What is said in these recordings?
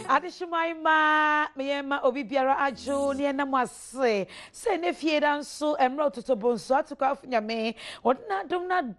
Adishima, Mayema, Obibiara Ajo, Nianamase, Senefie Danso, Emro to Bonso, to California May, what not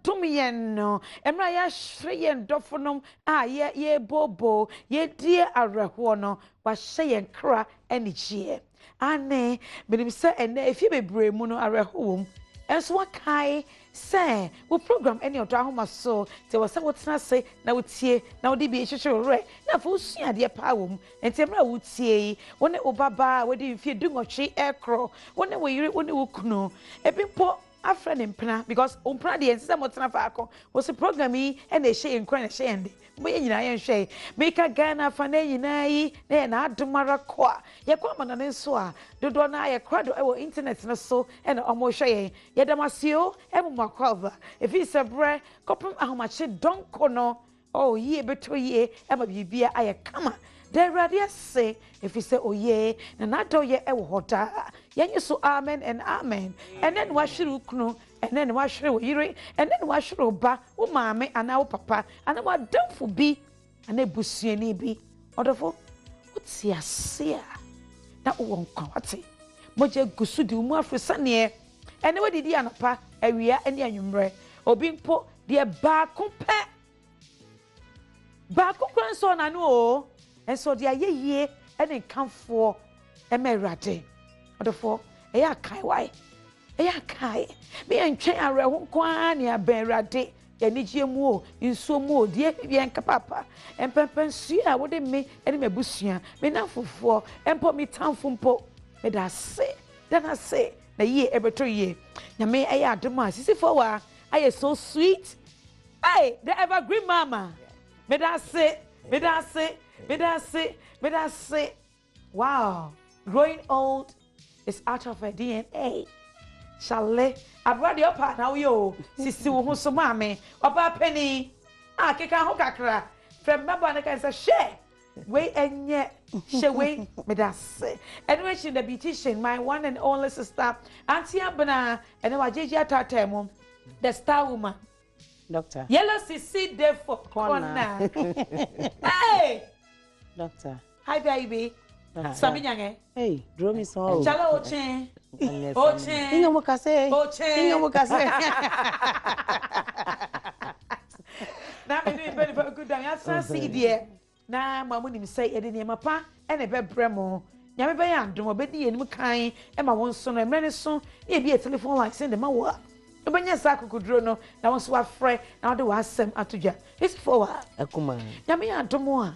Dumiano, Emraya Shri and Dofonum, ye Bobo, ye dear Arahuano, was Shay and Cra, and cheer. Anne, but him say, and if you be brave, Muno Arahum, and so what Kai say, we program any of Odo Ahomaso, there was what's not say, now it's here, now the be a right, now for see a dear power, and Temra would say, when it Obaba, whether if you do not she aircrow, when the way you would know, a big pot. A friend in Pena because on Pradi and some Motanafako was a program and they say in Cran Shandy. Me and Shay make a Ghana Fanay, then add to Maraqua. Yaquaman and Soa, do dona a crowd our internet and so and almost shay. Yadamasio, and Macover. If it's a bread, copper how much it don't corner. Oh, ye between ye, ever be a come. There radius say, if you say, oh, yeah, and I told ye, hota, you so amen and amen. And then wash you know, and then wash you, and then wash you ba, oh, mammy, and now papa, and what don't for be, and a bussy be. Wonderful. What's ya say? That won't come. What's it? Moja gusudu more for Sunny. And what did the anapa, a rea and yambre, or being put dear bar compare. Bar grandson, I know. And so they are ye and then come for a merate. Wonderful. A kai why? A kai. Me and chain a requania berate. Ya niji mo in so more dear Bianca papa. And Pempen see I would me and me busia. Me now for and put me town from po. And I say, then I say, the year every 3 years. Now may I add the mass. Is it for I am so sweet? Hey, the evergreen mama. May I say, may I say. May I say, wow, growing old is out of a DNA. Shall I've read your part now, yo, Sissy who's so mammy, or penny. Ah, Kika from Mabana can say, share. Wait and yet, she wait, may I say. And when she the beautician, my one and only sister, Auntie Abana, and our JJ Tatemum, the star woman. Doctor. Yellow Sissy, therefore, corner. Hey! Doctor. Hi, baby. Sabinyang. Hey, draw me so. Chala Ochen. Ochen. Inga mukase. Ochen. Inga mukase. Na me doing very good. I san see there. Na mamu nim say e de ne mapa e ne bebre mo. Nyame be ya ndom obedi enim kan e ma won so no emre ne so e bi a telephone line send ma wo. E benya sa kokudro no na won so wa frɛ na wo de wa asem atodwa. It's for wa. Akuma. Nyame ya ndom a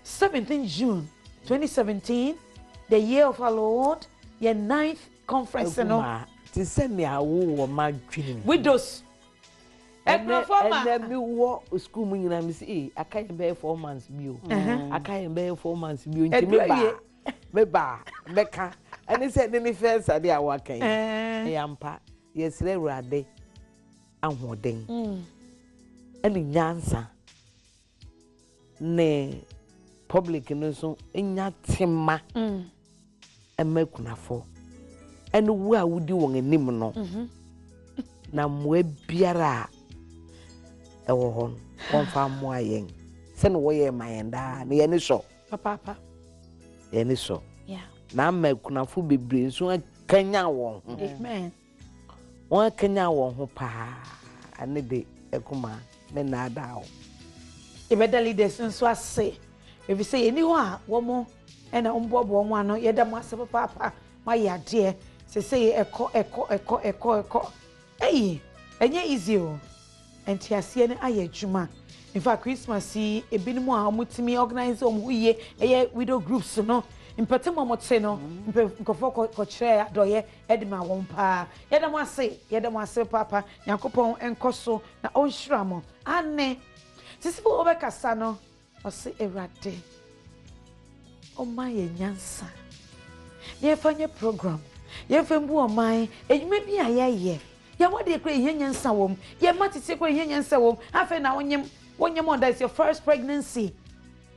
17th June 2017, the year of our Lord, your 9th conference. No, to send me a woo my dream. Widows. And then me walk school me and I say, I can't bear 4 months meal. I can't bear 4 months meal. Me ba, meka. And he said, "Any first idea working." Yampa, yes, they were there. I'm holding. Any answer. Ne. Public no so enya tema emekuna fo eno wo a wudi won anim no na moa biara e wo ho won fa mo ayen se no wo ye mayenda na ye ni so papa ye ni so yeah na mekuna fo bebre so kanya won amen won kanya won ho pa ane de ekuma me na dawo e better leaders so ase. If you say anyone, woman, and a umbo one, no, yet a master papa, my yard, say echo. Hey, and ye is you. And Tiasian aye juma. In fact, Christmas see a bit more how much me organize on we a widow groups, no. In Patamo Motseno, Kofoko chair, doye, Edma wompa. Yadama say, papa, Yakopon and Cosso, na on shramo. Anne, this for over Cassano. Or say a rate. Oh, my nyansa. Ye find your program. Ye fembu on my, and you may be a ye. Ya what they create nyansa wom. Ye mati take away nyansa wom. Half an hour when your mother is your first pregnancy.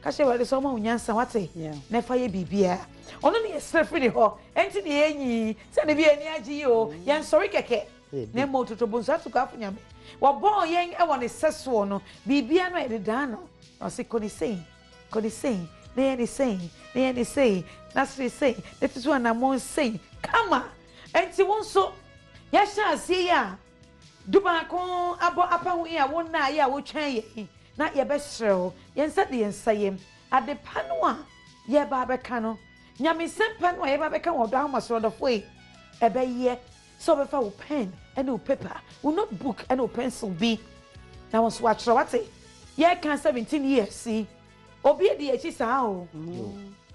Kashe wa de so ma nyansa wate. Yeah. Never ye bibia. Ono ne self free ho. Enti de enyi. Se ne bi ani agi o. Yan sorry keke. Ne mo to bonsa to ka funyame. Wa bon yen e won ne seso no. Bibia no e de dan no. I say, Connie saying, na ye ni say na ye ni say na say that is one am say kama enti won so ya sha asie ya duba ko abo apahu ya won na ya wo twan ye na ye be hrew ye nsa de nsayem ade panwa ye ba be ka no nyame sempa no ye ba be ka Odo Ahomaso do foi e be ye so be fa wo pen and wo paper wo notebook and wo pencil bi na won so atro wate ye kan 17 years see obi e de ye chi sa o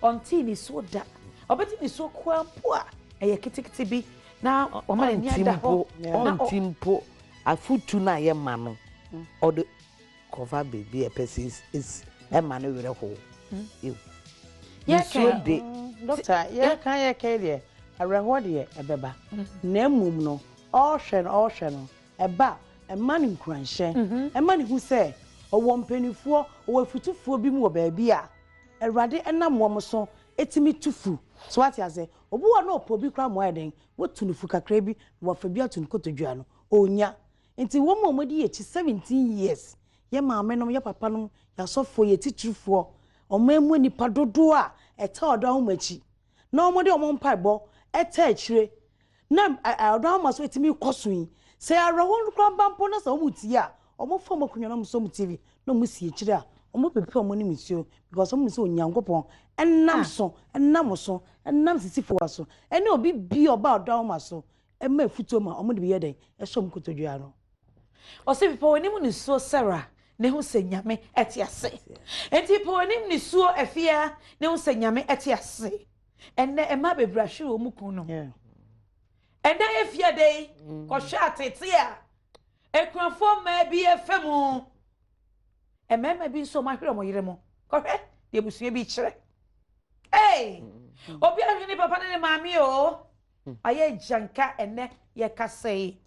until ni so da obeti ni so kwampo a e ye kitikiti bi na o ma ni ada ho on timpo afutu na ye ma no odo cover baby a person is e ma no were ho you kan de doctor ye kan de areho de e beba na mum no all hwe no e ba e ma ni nkranhye e ma ni hu se owo mpanifuo owo futufuo bi mu wo ba bi a Erade enam wo so etimi tufu so what ya say obu wa no opo bi kra mo eden wo tunufu kakra bi wo fa bi atun kotodua no onya nti wo mo modi ye 17 years ye maame no ye papa no ya sofo ye titrufo omamu nipa dodo a eta Odo Ahomachi na omode omompaibo eta akire na Odo Ahomaso etimi kosun se arawo kra bampo na sa omuti a omofo makunwa na muso TV na omusi akire a omo pepe omo ni misio because omo se onyankopon enam sisifo aso ene obi bi oba Odo Ahomaso ema futo ma omo de bi yeden e som kotodua no o se pipo onim ni so Sarah ne ho se nyame etiase enti pipo onim ni so afia ne ho se nyame etiase enne ema bebrahwe o mu kun no enda efia dei ko hwa atete a ekunafo ma bi efemu emema bi so mahwere mo yire mo ko hwe de busua bi kire obi ahwene papa ne maami o aye janka enne ye kasei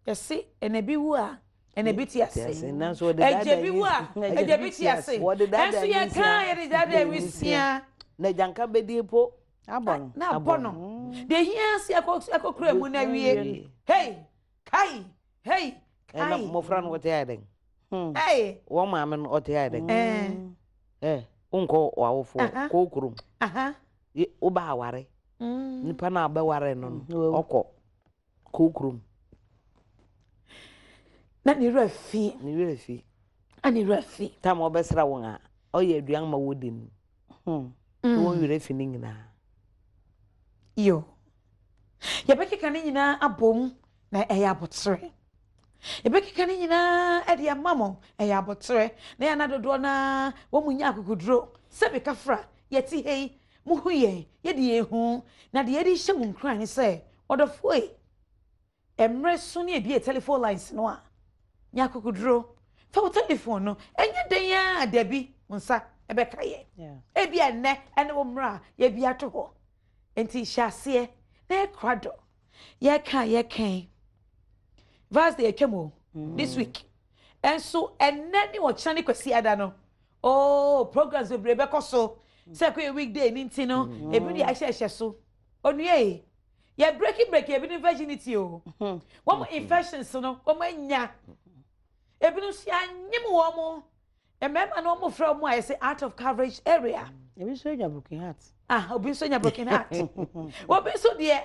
yesi ene bi wu a ene bi ti ase eje bi wu a eje bi ti ase enso ye kan ye de dada wisia na janka bediepo abono na abono de hia si akokura mu na wie kai na mo fran wote aden wo maame no ote aden unko wawofo ko kurum wo ba aware nipa na ba ware no okọ ko kurum na ni rafi ani rafi tam obesra won a oye aduan ma wodin won wire fi ni nyina yo ya bekeka ni nyina abom na eya abotre ebekeka ni nyina ede amamo eya abotre na ya na dodo na wo munya akukudro se bekafra yeti hei mu huye ye de ehu na de ye di hye mu nkran ni se odofo emre so ne bi telephone lines no a nya akukudro fa wo telephone no enye den ya dabi nsa ebeka ye ebi enne ene wo mra ye bi ato ho enti hyase na ekrado ye kan Vast the Kemo this week. And so, and then you watch Chani Kwesi Adano. Oh, programs will be back so. Second weekday, Nintino, every day I share so. On ye, you're breaking, every virginity. One more infection, so no, oh my nya. Every no more. A member no more from why I say out of coverage area. Every so your broken heart. Obi so your broken heart. What be so dear?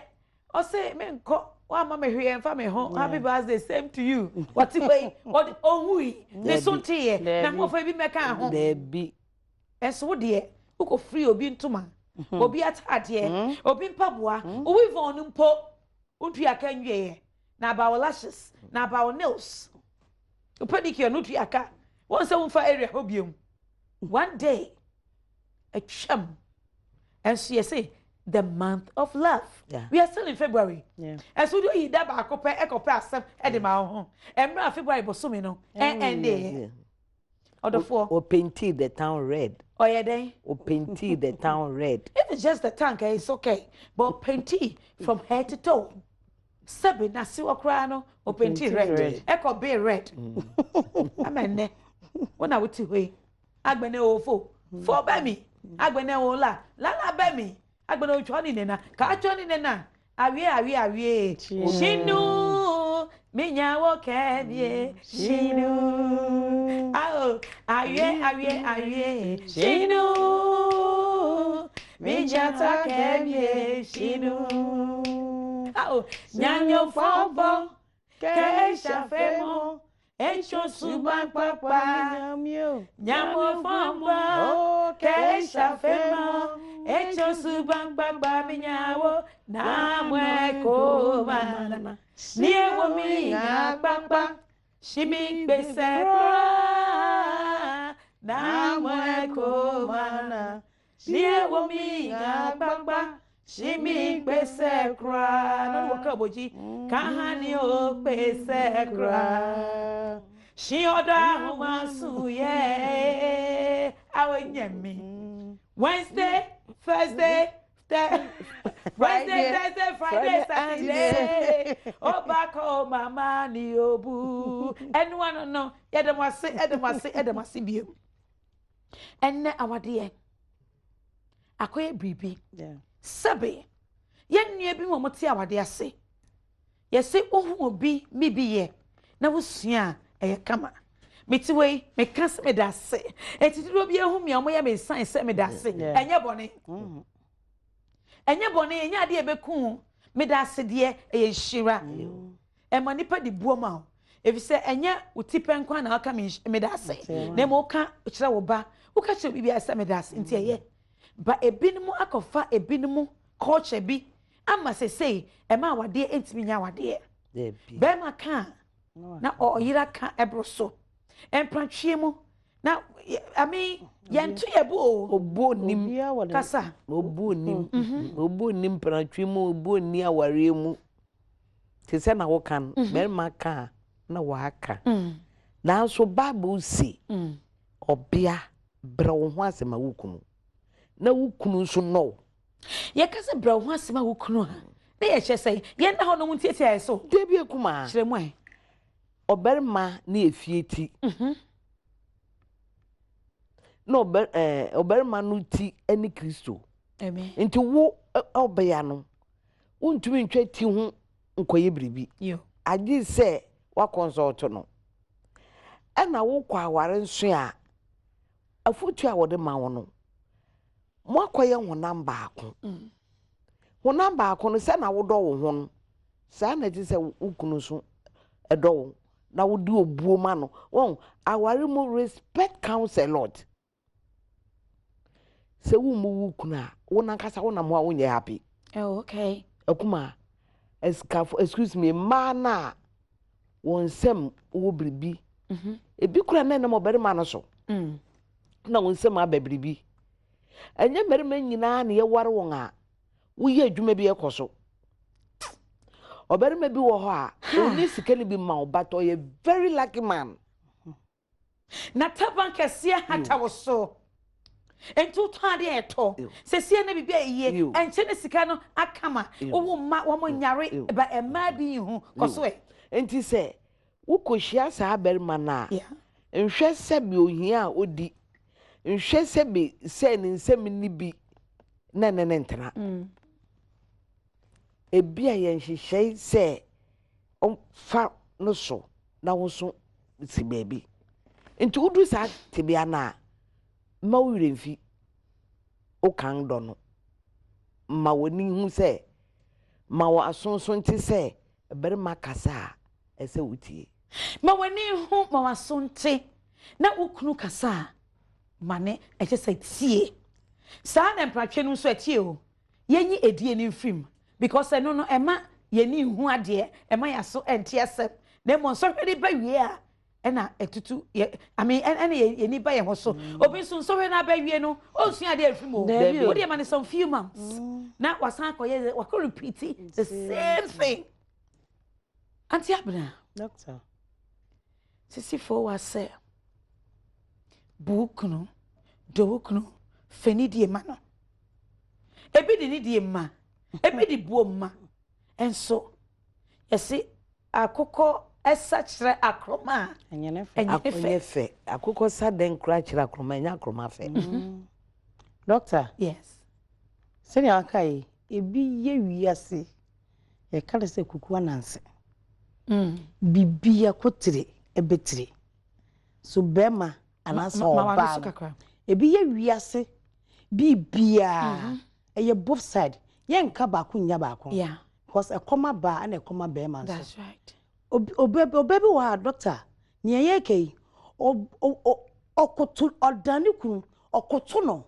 Or say, men call. Wa mama hwe en fa me ho happy birthday same to you what way what ohui ne so tie na mo fa bi meka ho there be eso de uko free obi ntuma obi atade obi mpaboa obi von mpo untu aka nwie na about lashes na about nails o pedicure no tu aka won se won fa area ho biom one day a chum and she say the month of love. Yeah. We are still in February. Yeah. And so do you that ba kope asem e de ma ho. Emra February bosome no. And Odo for or painted the town red. Oh yeah then. Or painted the town red. If it's just the tank, it's okay. But painted from head to toe. Sabi na si okra no or painted red. Eko be red. Amen. When I wuti we. Agbene ofo. For by me. Agbene ola. La by me. Agbeno chwani nena ka chwani nena awie shinu minya wo kebie shinu Oh, aye, shinu. Mijata kemye shinu. Oh, nyanyo fombo, keisha femo. Echo suban papa, nyamo fombo, keisha femo. Echo suban papa minyawo, na mweko mana. Niye womi ya papa, shimi besekra, na mweko mana. Niye womi ya papa, shimi besekra. No wakaboji, kahani o besekra. She Odo Ahomaso ye. Awe nyemi. Wednesday, Thursday, Wednesday, Thursday, Friday, Saturday. Oh, back home, mama ni obu. Anyone no? Edamasi bio. Enne awade. Akoye bribi. Sabe. Yen nua bi mo moti awade ase. Yesi ohu obi mibi ye. Na wusua kama. Mitiwe, me kans me dase. Etitiro bi ehu mi amoya me san se me dase. Enye bone. Enye bone, enye ade ebeku. Me dase de eye nhira. Ema nipa di buoma. Efise enye utipe nkwa na aka me dase. Na mo ka kire wo ba. Wo ka kire bibia se me dase nti eye. Ba ebinumu akofa ebinumu culture bi ama sesei ema awade entimi nya awade. Be ma ka na oyira ka ebroso empratwie mu na I mean yentu yebu obo nim kasa obo nim pratwie mu obo ni aware mu te se na wo kan be ma ka na wa aka na so bible si obia bra wo ho asema wukunu na wukunu so no ye kasa bra wo ho asema wukunu ha na ye chese ye na ho no mu tietia so de bi ekuma kire mu ai oberma na efieti no oberma no ti ani Kristo amen nti wo obeya no untumi ntwa ti ho nkoye bribi yo agi se wa consult no na wo kwa aware nso a afutu a wode ma wo no mo akoye honam baako honam baako no se na wo do wo ho no sa na ti se ukunu so edo wo na wo di obuo ma no won aware mo respect counts a lot se wo mu wukunu a wo nankasa wo na mo a wo nye happy okay akuma excuse me mana won sem wo bribi ebi kura na mo bere ma no so na won sem ababribi enye merima nyina na ye ware won a wo ye adwuma bi ekoso oberima bi wo ho a oni sikani bi ma obato ye very lucky man na taban kese hata wo so entu tade eto sesie na bibia iye enche ne sika no akama wo ma wo mo nyare ba ema bi hu koso e enti se wo kohia sa aberima na nhwe se bi ohia a odi nhwe se bi se ne nsem ni bi na ntena ebia ye nhyehyei se fa no so na wo so si baby enti udu sa tebia na ma wure mfi o kan do no ma woni hu se ma wo asonso nti se bere makasa ese wutie ma woni hu ma wasonte na ukunu kasa mane eche se tie sa na mpratwe no so atie o yenyi edie ni mfim because eno no ema yeni hu ade ema yaso enti asem na mo so hwede ba wie a ena etutu I mean ena yeni ba ye ho so obi so hwede na ba wie no o sua ade afim o wo de ma ne some few months na wasan koye wa ko repeat the same thing anti abna doctor sisi fo wa say bukunu dokunu feni die ma no ebi di ni die ma ebi di buoma enso yesi akoko esa kire akroma enye fe akoko sa den kra kire akroma enya akroma fe doctor yes seni akai ebi ye wiase ye kale se kuku ananse bibia kotire ebetire so bema anasa oba ebi ye wiase bibia eye both side ye nka ba ko nya ba ko because e koma ba and e koma bema so that's right obebi wa doctor ne ye kei okoto odani kun okoto no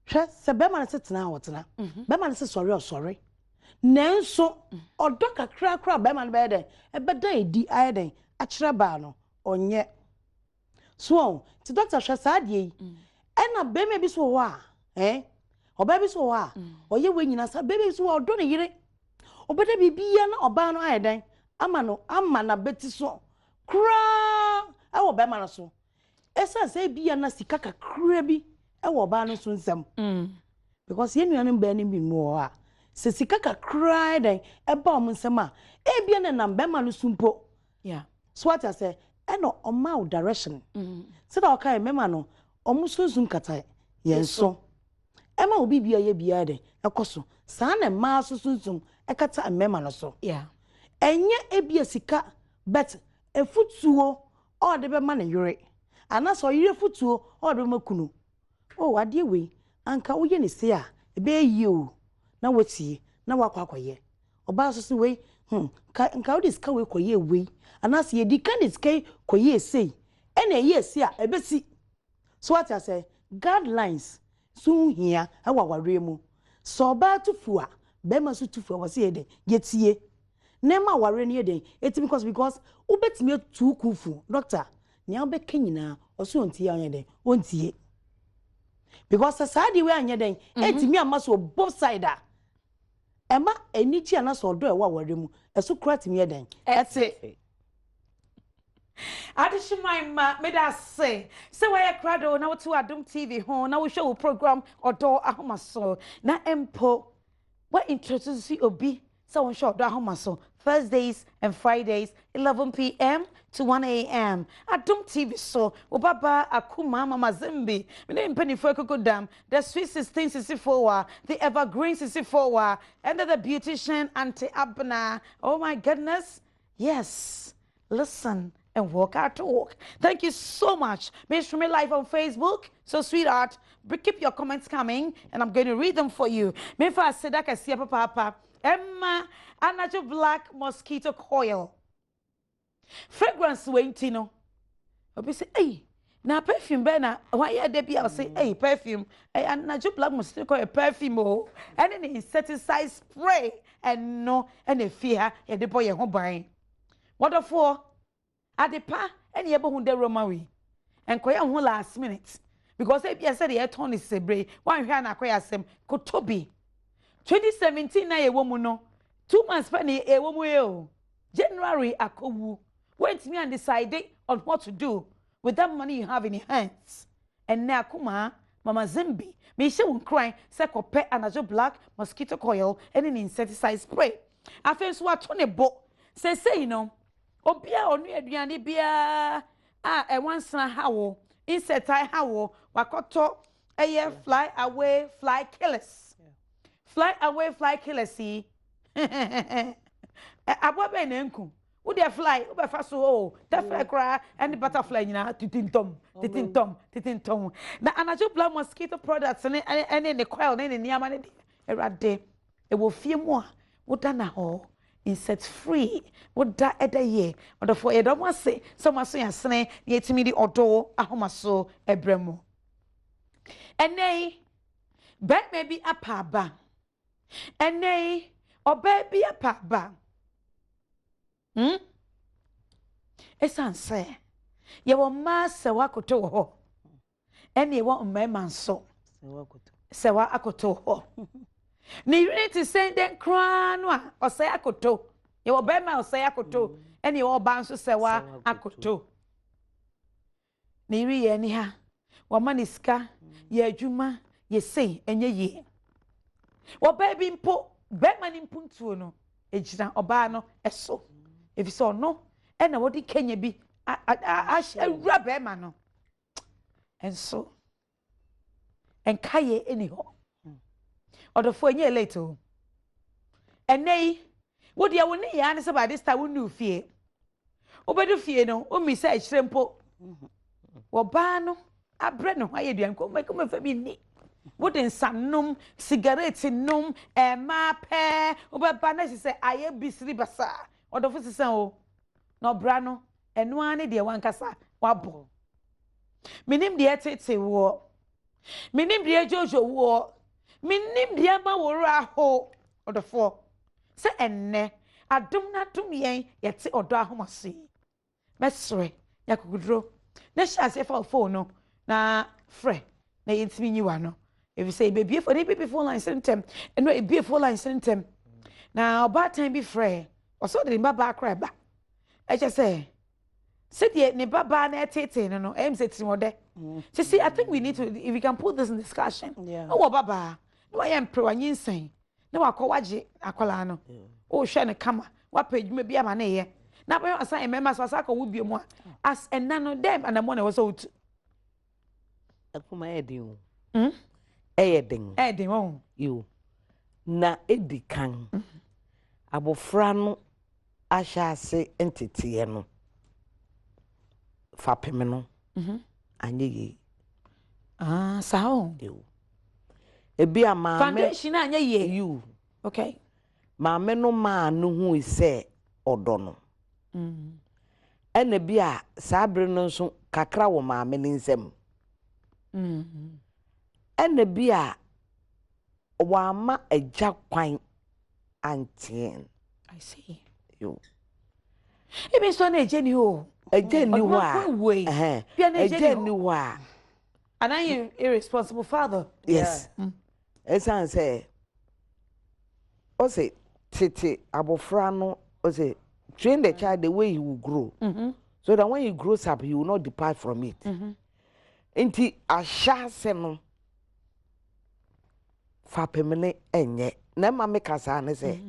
hwe se bema na setena hotena bema na se sorry nanso odo kakra bema na be den e beda edi ayeden akira ba no onye so ti doctor hwe saade yi ena bema bi so ho a oba bi so ho a oye we nyina sa bema bi so odo ne yire obeda bibia na oba no ayeden ama na beti so kra ewo bema no so esa say bia na sika kakra bi ewo ba no so nsem because ye nuanu ba ni bi no a se sika kakra den eba om nsem a e bia na nam bema no sumpo so what I say eno oma direction se da okai mema no om so zum kata ye so ema obi bia ye bia den ekoso sa na ma so zum ekata mema no so enye ebia sika bet efutuo o de be ma na yure ana so yire futuo o de makunu o ade we anka wo ye ne se a ebe yi o na wotie na wakwakoye oba so se we nka wo diska we koye we ana se ye di kan diska koye sei ena ye se a ebe si so what I say guidelines so hia awaware mu so ba tufu a be ma so tufu wo se ye de yetie nema ware ne den eti because ubetimi tu kufu doctor ne obeka nyina oso ontie anya den ontie because saadi we anya den etimi amaso both side a ema enichi ana so do e wa ware mu eso kratimi den eti Adishima made us say why crado na to Adom TV ho na we show program Odo Ahomaso na empo what introduce obi so on show Odo Ahomaso Thursdays and Fridays 11 p.m. to 1 a.m. Adom TV so Obaba Akuma Mama Zimbi me penny for dam the sweet 1664 the evergreen 64 and the beautician Auntie Abna. Oh my goodness, yes, listen and walk out to walk. Thank you so much. Make sure me live on Facebook. So sweetheart, keep your comments coming and I'm going to read them for you. Me fa say that I see papa Emma Anajo black mosquito coil. Fragrance waiting no. Obi say, hey, na perfume be na why ya dey be I say, hey, perfume. Hey, Anajo black mosquito coil perfume oh. And then insecticide spray and no and a fear ya dey boy ho ban. What for? Adepa any ebe hunde romawi and koya ho last minute because e bia said the turn is sebre wan hwe na koya asem kotobi 2017 na ye womu no 2 months pa na ye womu ye o January akowu went me and decided on what to do with that money you have in your hands and na kuma Mama Zimbi me she won cry say kope anajo black mosquito coil and an insecticide spray afen so atone bo say you know obia onu aduane bia e wansana hawo insecticide hawo wakoto eye fly away fly killers see abobe na nku wo de fly wo be fa so o the fly cry and butterfly nyina titintom na anajo black mosquito products ne ne coil ne niama ne erade e wo fie mu a wo da na ho insect free what that other year or for you don't want to say so much yasne yetimi di Odo Ahomaso ebremu ene bet maybe a paba ene or baby a paba esan say ye wo ma se wakoto ho ene wo mmema so se wa akoto ho ni unity send den kran no a osay akoto ye wo be ma osay akoto ene ye wo ba nso se wa akoto ni ri ye ni ha wo maniska ye adwuma ye sei enye ye wo ba bi mpo be ma ni mpuntuo no ejira oba no eso efi so no ena wo di kenya bi a awura be ma no enso enkaye eni ho Odo fo enye late o enei wo dia wo ne ya ne se ba this time wo nu fie wo bedu fie no o mi say kirempo wo ba no abre no aye duan ko me fa bi ni wo den sanum cigarette num ma pe wo ba na se aye bisiri basa odofo sesen o no bra no eno ane de wankasa wabo minim de tete wo minim de jojo wo minim de ma wora ho odofo se enne adom na dom yen yete Odo Ahomaso mesre yakugudro na shase fa phone no na frɛ na yentimi nyiwa no if you say baby for the baby phone line sentem eno e be phone line sentem na oba time bi frɛ oso de baba akra ba e je say de ne baba na tete no em say timode see I think we need to if we can put this in discussion oh baba no I am pre wanyinsen na wakɔwaje akola no o hwɛ ne kama wa paguma bi ama na ye na ba asan emema so asaka wo biem a as enano dem anamo na wo so utu akuma edin edin wo you na edikan abofra no ahya ase entete no fapem no anyeye sao you ebi ama foundation anyeye you okay maame no ma no hu ise Odo no ena bi a sabre no nso kakra wo maame ni nsem ena bi a wa ma agya kwan antien I see you ebe so na ejeni ho ejeni ho a ejeni ho a and I am irresponsible father yes esan say o say tete abofra no o say train the child the way he will grow so that when he grows up he will not depart from it enti ahya se no fa pemene enye na ma me kasa ne say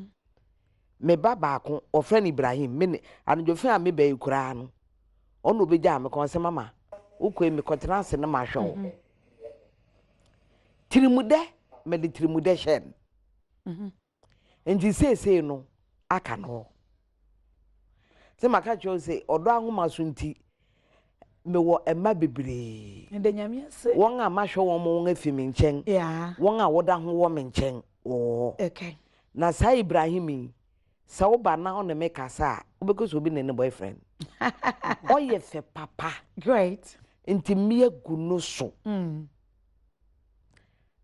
me baba ko ofre Ibrahim me anjofe a me bayi kura no ono beja me kon se mama ukwe me kontena se na ma hwe tirimude me de tirimude shen enti say no aka no se maka cho say Odo Ahomaso nti me wo emma bebre ende nyame ase won a ma hwe won mo afimi nchen won a woda ho wo me nchen okay na sa Ibrahim sa oba na on me kasa obekoso obi ne boyfriend oye fe papa great nti me agu no so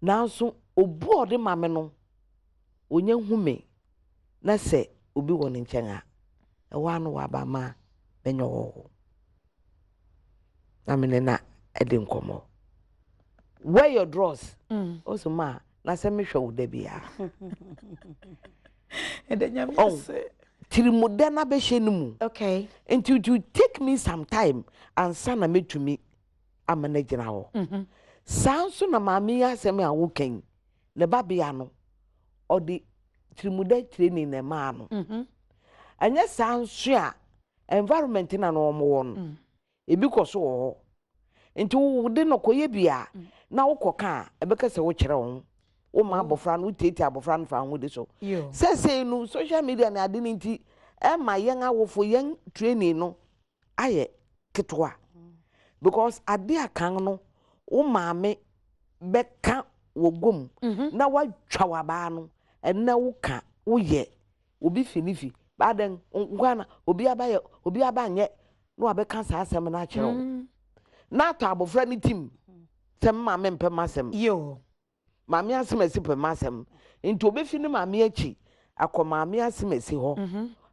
na so obu ode mame no onye hume na se obi won nchen a ewa no wa ba ma benyo amene na ede nkomo wear your drawers also ma na se me hwe wo da bia ende nyame ase tirimude na be hye nimu okay and to take me some time and sana me to me amana gina ho sanso na maami asem a wo ken le babia no odi tirimude training na ma no anya sanso a environment na no mo won ebi koso ho nti wo de no koye bia na wo koka ebeka se wo kire wo wo ma abofra no tete abofra no fa ho de so say no social media na ade nti e ma yen awofo yen training no aye ketwa because ade akan no wo maame beka wo gom na wa twa wa ba no na wo ka wo ye obi finifi baden ngwana obi abanye no abeka sa asem na kire wo na to abofra ni tim sem maame mpem asem yo maame asemasi pem asem nti obefi ni maame achi akoma maame asemasi ho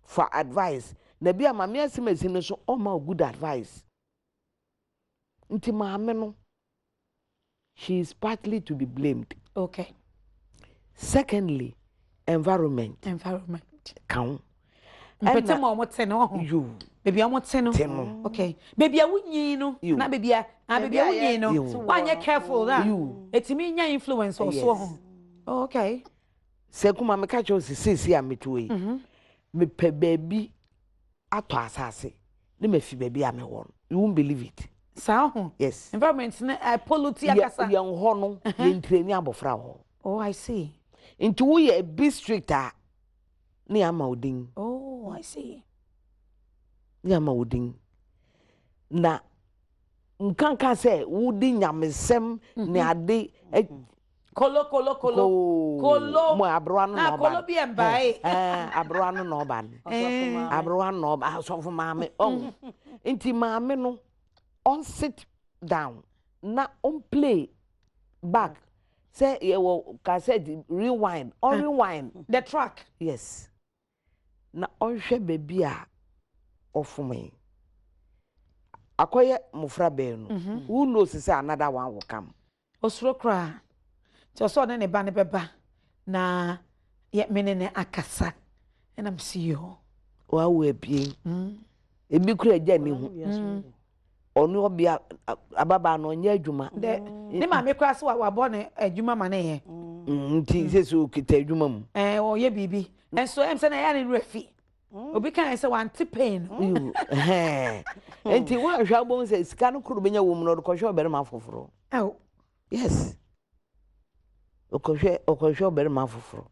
for advice na bia maame asemasi no so o ma good advice nti maame no she is partly to be blamed okay secondly environment count mpete mo mo te no you baby o mo te no okay baby a wunyi no na baby a baby a wunyi no wanye careful that etimi nya influence also ho okay se kuma me ka cho sisi a metuwe me pe baby ato asase ne mafi baby a me won you won't believe it sao yes environment na pollution akasa ye ho no ye ntreni abofra ho oh I see into we a big strict a ne ama odin oh I see ne ama odin na nkanka say wudi nyamesem ne ade kolo mo abroa no na kolo bi embae abroa no no ba abroa no ba so for maame inti maame no on sit down na on play back say you will cassette rewind or rewind the track yes na on hwe baby a of me akoye mufra be no who knows say another one will come osuro kra ti oso ne ba ne beba na ye menene akasa and I'm see you wa we bie ebi kura gya ni hu onu obia ababa no nya adwuma de ne ma me kura se wa bo ne adwuma ma ne ye nti se so kita adwuma mu o ye bibi enso em se na ya ne refi obi kan se wan ti pain enti wa hwa bon se sika no kuru benya wo mu no ko hwe obere ma foforo yes okoshe obere ma foforo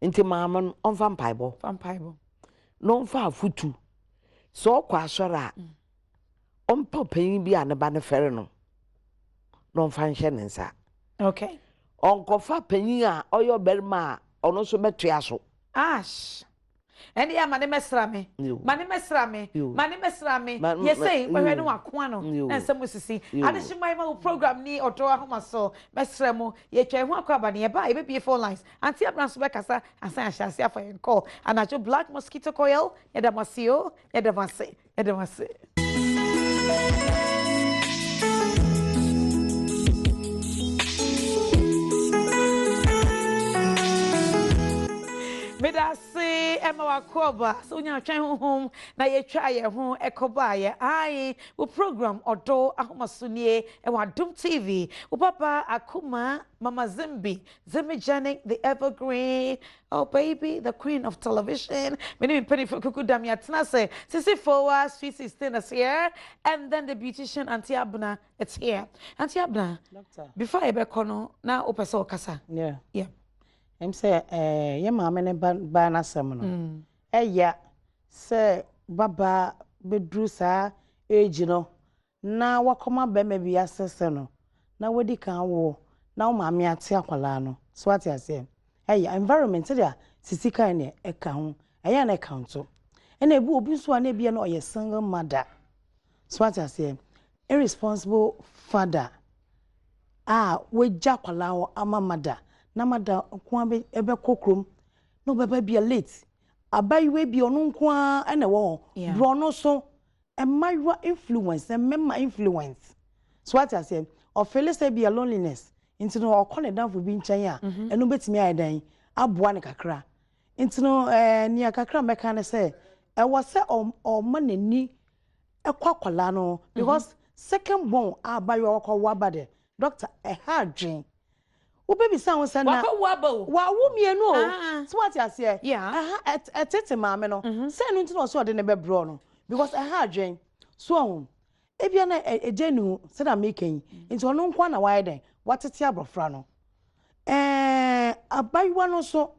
nti maama on fa mpaibo no fa afutu so kwa asora on papan bi aneba ne fere no no fa nhye ne nsa okay on ko fa panyin a oyo obere ma ono so betua so ash and ya mane mesra me you say we no akwa no na nsem sisi adehimai ma program ni Odo Ahomaso mesra mo ye twa hu akwa ba ne ba e be phone lines anti abran so be kasa asan ahyase afa yen call anajo black mosquito coil e da masio e da mase Medasi Emma Wakoba, so nya twen honhom na ye twa ye ho ekoba ye ai wo program Odo Ahomaso nie e wa Adom TV wo papa Akuma Mama Zimbi Janek the evergreen oh baby the queen of television me name penny for kuku dam ya tena say sisi forward sweet 16 is here and then the beautician Auntie Abna it's here Auntie Abna doctor before I be kono na opese okasa yeah em say ye maame ne ba na sem no eya say baba bedru sa age no na wakoma be ma bi asese no na wadi kan wo na wo maame ate akwala no so ate ase eya environment there sisi kan ne e ka ho eya na e counto ena ebu obi so na bia na oye single mother so ate ase irresponsible father we jakwala wo ama mother na mada kwa be ebe kokrom no baba bia late abayiwe bi onu nkwa ene wo bro no so emaywa influence emma influence so what I say or feel say be loneliness into no okone down for bi nchan a enu betimi ayedan aboa ne kakra into no ni kakra meka ne say e wo say o manani ekwakwala no because second born abayiwe okwa bade doctor e hardwin wo baby sound say na wa wo mienu o so what you say etete maame no say no ntino so de ne be bro no because hardwin so ebia na ejenu say na making into ono nkwa na why den watete abrofra no abayiwa no so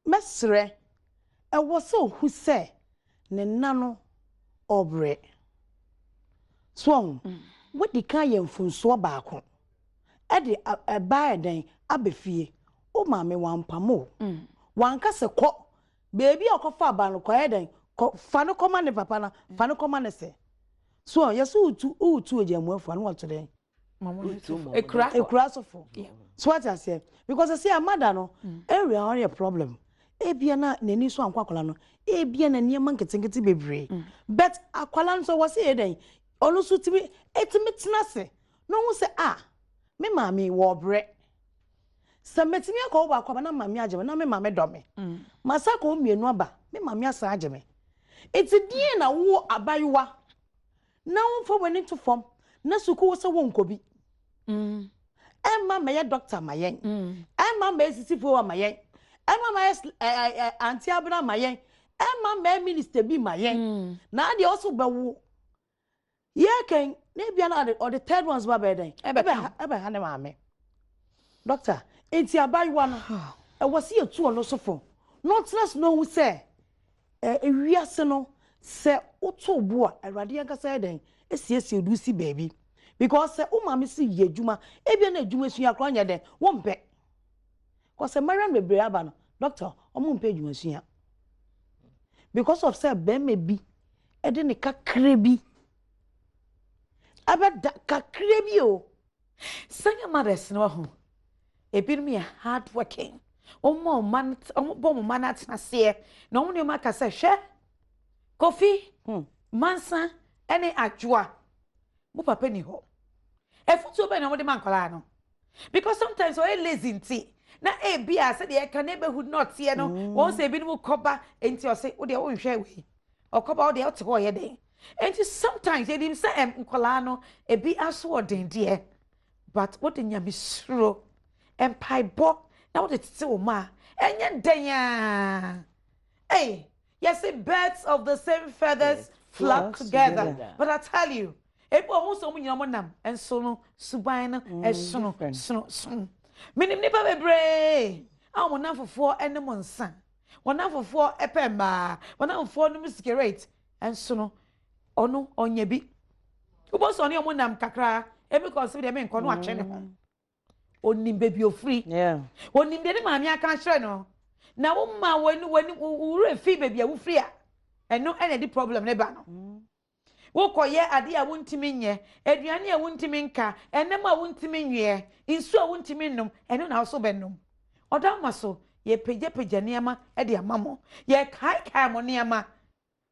mesre e wo so hu say ne nano obre so what di kan ye mfunso baako ede baa den abefie o maame wampamo wanka se ko baby akofa aba no ko eden ko fa no koma ne papa na fa no koma ne se so yeso utu ejamu afa no wato den ekura sofo so what I say because I say amada no area on your problem ebia na nani so ankwakola no ebia na niam nketenkete bebre but akwala no so was eden onu so timi etimi tenase no hu se me mami wo bre se metimi akọ ba akọ na mami ageme na me mami do me masaka o mienu aba me mami asa ageme eti die na wo abayiwa na wo fo wani to form na suku wo se wo nkobi emma me ye doctor mayen emma me sisifo wa mayen emma me Auntie Abna mayen emma me minister bi mayen na ade also be wo ye ken na bia na or the third ones ba be den ebe ha ne maame doctor enti abayiwa no e wose etu ono sofo not less no who say ewiase no se oto obo a awrade yanka say den esiesie du si baby because umami si ye juma ebi na juma sua kro nya den won pe because Mariam bebre aba no doctor omo mpe juma sua because of say be me bi e de ne kakre bi abada kakre bi o sanya mothers no ho ebi me hard working omo man atnase na omo ne maka say hwe Kofi mansa ene adwoa mo papa ni ho efutu be na mo de man kola no because sometimes we lazy nti na e bia se de ka neighborhood not here no won say bi no koba enti o se wo de wo hwe we okoba wo de o te ho ye den enti sometimes e dim say nkola no e bi aso odin de but what in yamisro empaibo na wo de tete wo ma enye den ya hey yes, birds of the same feathers flock together. But I tell you, if we want to nam and so subina and sono. Minim nipa bebre. I want now for 4 animals son. One now for 4 epemba. One now for 4 no miscarate and sono. Ono onyebi. Ubos on your nam kakra. Every consider them in kono a channel. Onim baby o free. Yeah. Onim de mami aka hre no. Na wo ma when we free baby a wo free a eno ene di problem ne ba no wo koye ade a wontimi nye aduane a wontimi nka enem a wontimi nwie insu a wontimi nnum eno na so benum Odo Ahomaso ye peje niama e de amamo ye kai mo niama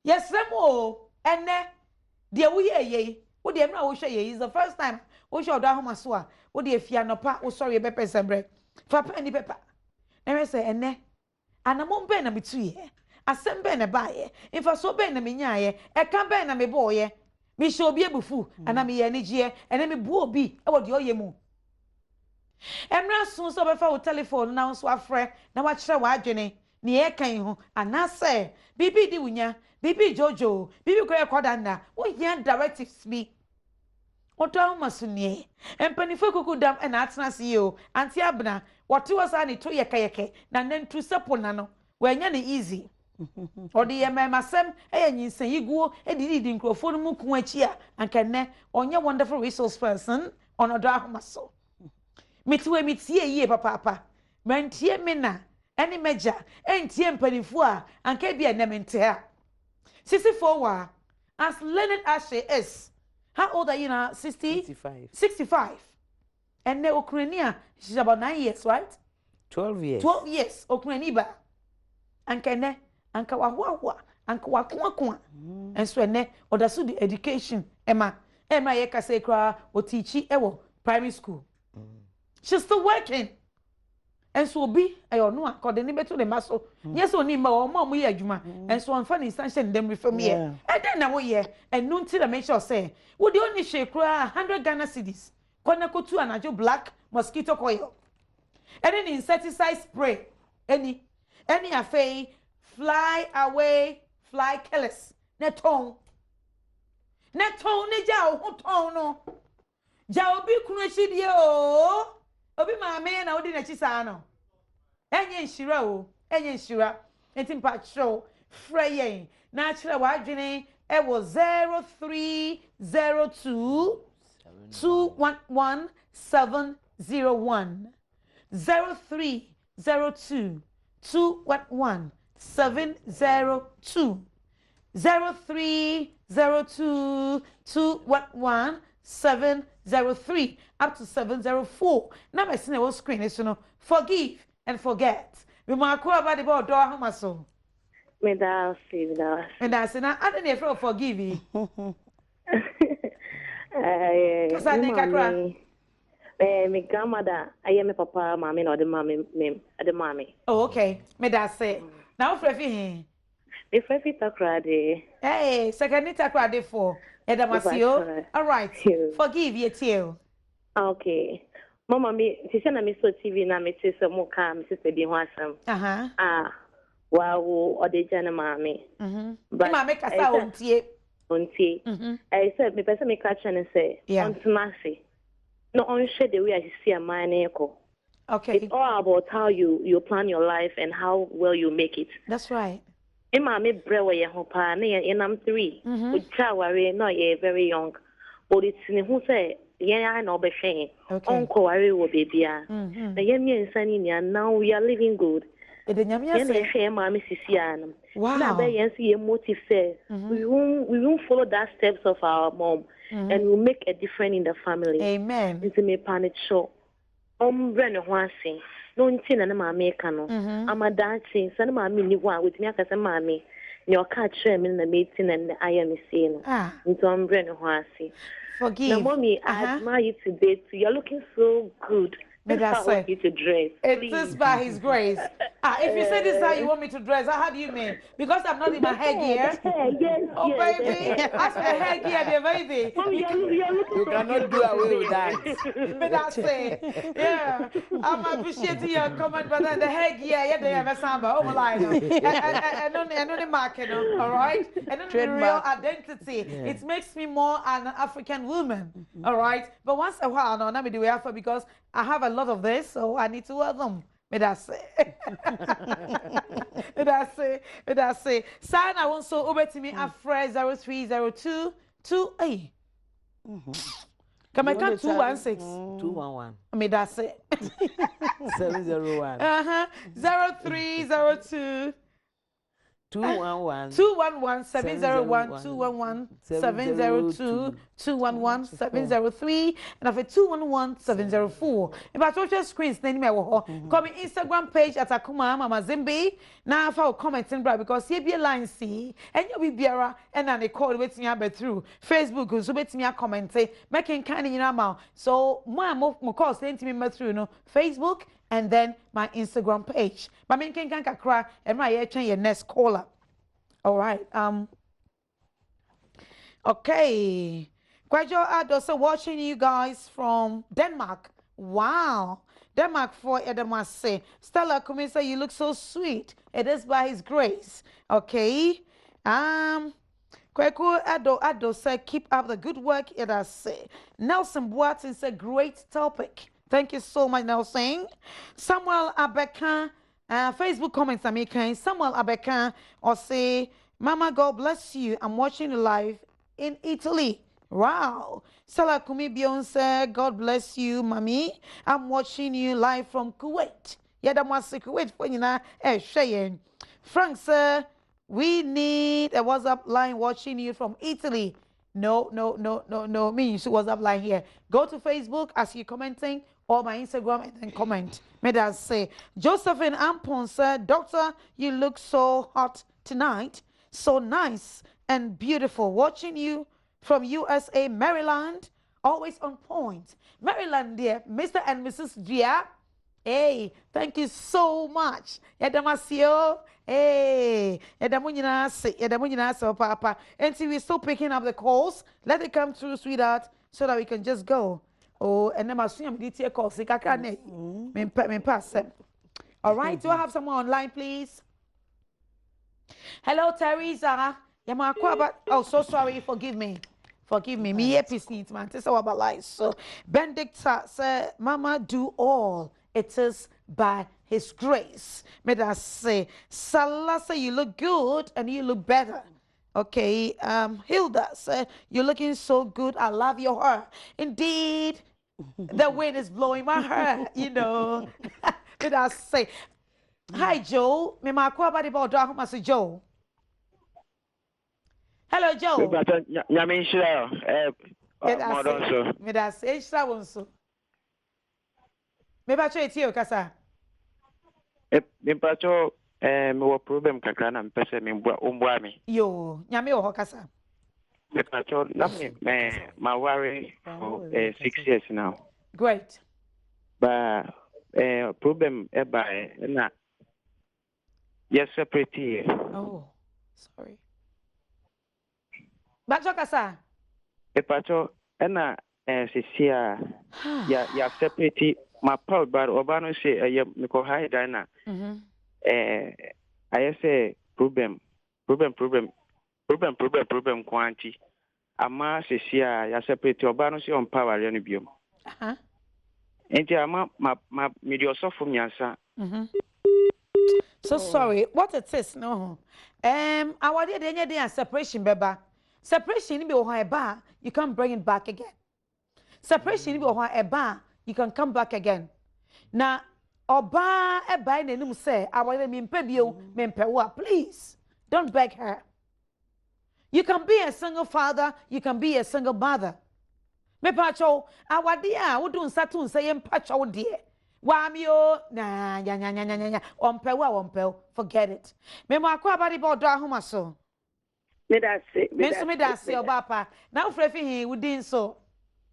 ye sremo ene de wo ye wo de emra wo hwe ye is the first time wo hwe Odo Ahomaso a wo de afia no pa wo sorry be pesembre papa ni pepa na say ene anamon ben na metuye asem ben na baaye infa so ben na menyaye e kan ben na meboye mi hye obi ebufu ana me ye anigye ene me bu obi e wo de oye mu emra sun so be fa wo telephone na so afre na wa kire wa adwene ne ye kan ho ana se bibi di wunya bibi jojo bibi ko ekoda na wo hia directives bi Odo Ahomaso nie empanifo kokudam e na atena se yo anti abna wote wasa ne to yeke na nantu sepo na no wanya ne easy odi ye memasem nyinsen yiguo edidi nkrofo no mu ku achi a anka ne onye wonderful resource person on Odo Ahomaso mitie yie papa mantie me na ene meja entie mpanifo a anka bia ne mente a sisi forwa as learned as she is. How old are you now? 65. 65. And the Ukrainian, she's about 9 years, right? 12 years. 12 years. Ukrainian. And kene, and kawawa, and kawakuakua. And so, ne, or the the education, Emma yeka say cry, or teaching, primary school. She's still working. And so be I don't know according to the muscle. Yes, only my mom we juma. And so on funny sunshine them refer me. And then I year and noon till I make sure say would you only shake 100 Ghana cedis. Konako to an black mosquito coil. And then insecticide spray. Any affair fly away, fly killers. Neton ne jao hoton no. Jao bi kuno Obi ma me na odi na chisa no. Enye nshira o, enye nshira. Enti mpa show freyen. Na chira wa adwene e wo 0302 211 701 0302 211 702 0302 211 703 up to 704. Now my senior screen is forgive and forget. We might call about the Odo Ahomaso. Me da si. And that's na I don't know forgive you. My grandmother, I am my papa, mommy, or the mommy. Oh, okay. Me da say. Now Frefi. If I fit a Hey, second it a for. Edamasio. All right. Forgive you too. Okay. Mama, me, she said, I saw TV now, me, say, some more calm, sister, be awesome. Wow, or the general mammy. But I make a sound, I said, me, person, me catch and say, on to Massey. No, on shade the way I see a man echo. Okay. It's all about how you plan your life and how well you make it. That's right. Emma, me brewe ye hopa, ne I'm 3. With child worry, no, ye very young. But it's in who say, yeah, I know be shame. Uncle worry wo baby ah. Na yen me nsani ni now we are living good. E de nyame ase. Yen share ma me sisi anam. Wow. Na be yen see motive say we won't follow that steps of our mom and we'll make a difference in the family. Amen. Into me panic show. Brand ho ase. No nti na ma me ka no. Amadachi sana ma me ni wa with me akasa ma me. Ni oka chere me na meeting and I am saying. Into brand ho ase. Forgive. Now, mommy, I admire you today too. You're looking so good. May I want you to dress. It is by His grace. If you say this is how you want me to dress, how do you mean? Because I'm not in my headgear. Yes, oh, baby. As for the headgear, dear baby. You cannot do away with that. May I say, yeah. I'm appreciating your comment, but then the headgear, yeah, they have a samba. Oh, my God. And only market, all right? And then the real identity. It makes me more an African woman, all right? But once a while, no, let me do it because I have a lot of this, so I need to wear them. May I say? May I say? Sign I want so over to me at Fred 0302 28. Come I count 216. 211. May I say? 701. 0302 211 211 701 211 702 211 703 and after 211 704. If I touch your screens, then me come Instagram page at Akuma Mama Zimbi. Now for commenting bra because here be a line see and you be biara and then they call waiting me through Facebook so wait me a comment making kind of now. So more call send me through no Facebook and then my Instagram page. But me can cry and my your next caller. All right. Okay. Gradual Ado, watching you guys from Denmark. Wow. Denmark for Edamase. Stella Kumisa, you look so sweet. It is by His grace. Okay. Kwaku Ado said, keep up the good work. It has said. Nelson Boatin said, great topic. Thank you so much, Nelson. Samuel Abeka, Facebook comments are making. Samuel Abeka or say, Mama, God bless you. I'm watching you live in Italy. Wow. Salah Kumi Beyonce, God bless you, Mommy. I'm watching you live from Kuwait. Yeah, that was Kuwait for you now. Shayin. Frank, sir, we need a WhatsApp line watching you from Italy. No. Me, you should WhatsApp line here. Go to Facebook as you're commenting or my Instagram and then comment. May I say, Josephine Ampon said, Doctor, you look so hot tonight. So nice and beautiful. Watching you from USA, Maryland. Always on point. Maryland, dear. Mr. and Mrs. Gia. Hey, thank you so much. Edamasio. Hey, Edamunina, Papa. And see, we're still picking up the calls. Let it come through, sweetheart, so that we can just go. Oh, and then I see him DT calls. All right, do I have someone online, please? Hello, Teresa. Oh, so sorry. Forgive me. Me epic needs man. This is about life. So Benedicta said, Mama, do all. It is by His grace. May I say, Salah say you look good and you look better. Okay. Hilda said, you're looking so good. I love your hair. Indeed, the wind is blowing my hair, you know. May I say, hi, Joe. Me ma kwa badi ba Odo Ahomaso Joe. Hello, Joe. Nyame nhyira me da say nhyira wonso. Me ba cho eti o kasa. Me ba cho me wo problem kakra na mpese me mbua me. Yo, nyame wo kasa. Me ba cho na me ma worry for 6 years now. Great. But problem by na yes separate. Oh, sorry. Bacho kasa. Epacho na sisia ya separate my proud but obano say me ko high dana. I say problem quantity. Ama sisia ya separate obano say on power ya no biom. Enti ama ma medio so from yansa. So sorry, what it is no. Our day separation beba. Separation be eba, you can't bring it back again. Separation bi ho eba you can come back again. Na oba eba na enum say awale me mpa bio me mpa wo please don't beg her. You can be a single father, you can be a single mother. Me pacho awade a wo do nsatu nsa ye mpacho wo de. Wa mi o na nya ompa wo forget it. Me mo akwa abade ba Odo Ahomaso. Me da se obapa. Na ufrefi hi wudin so.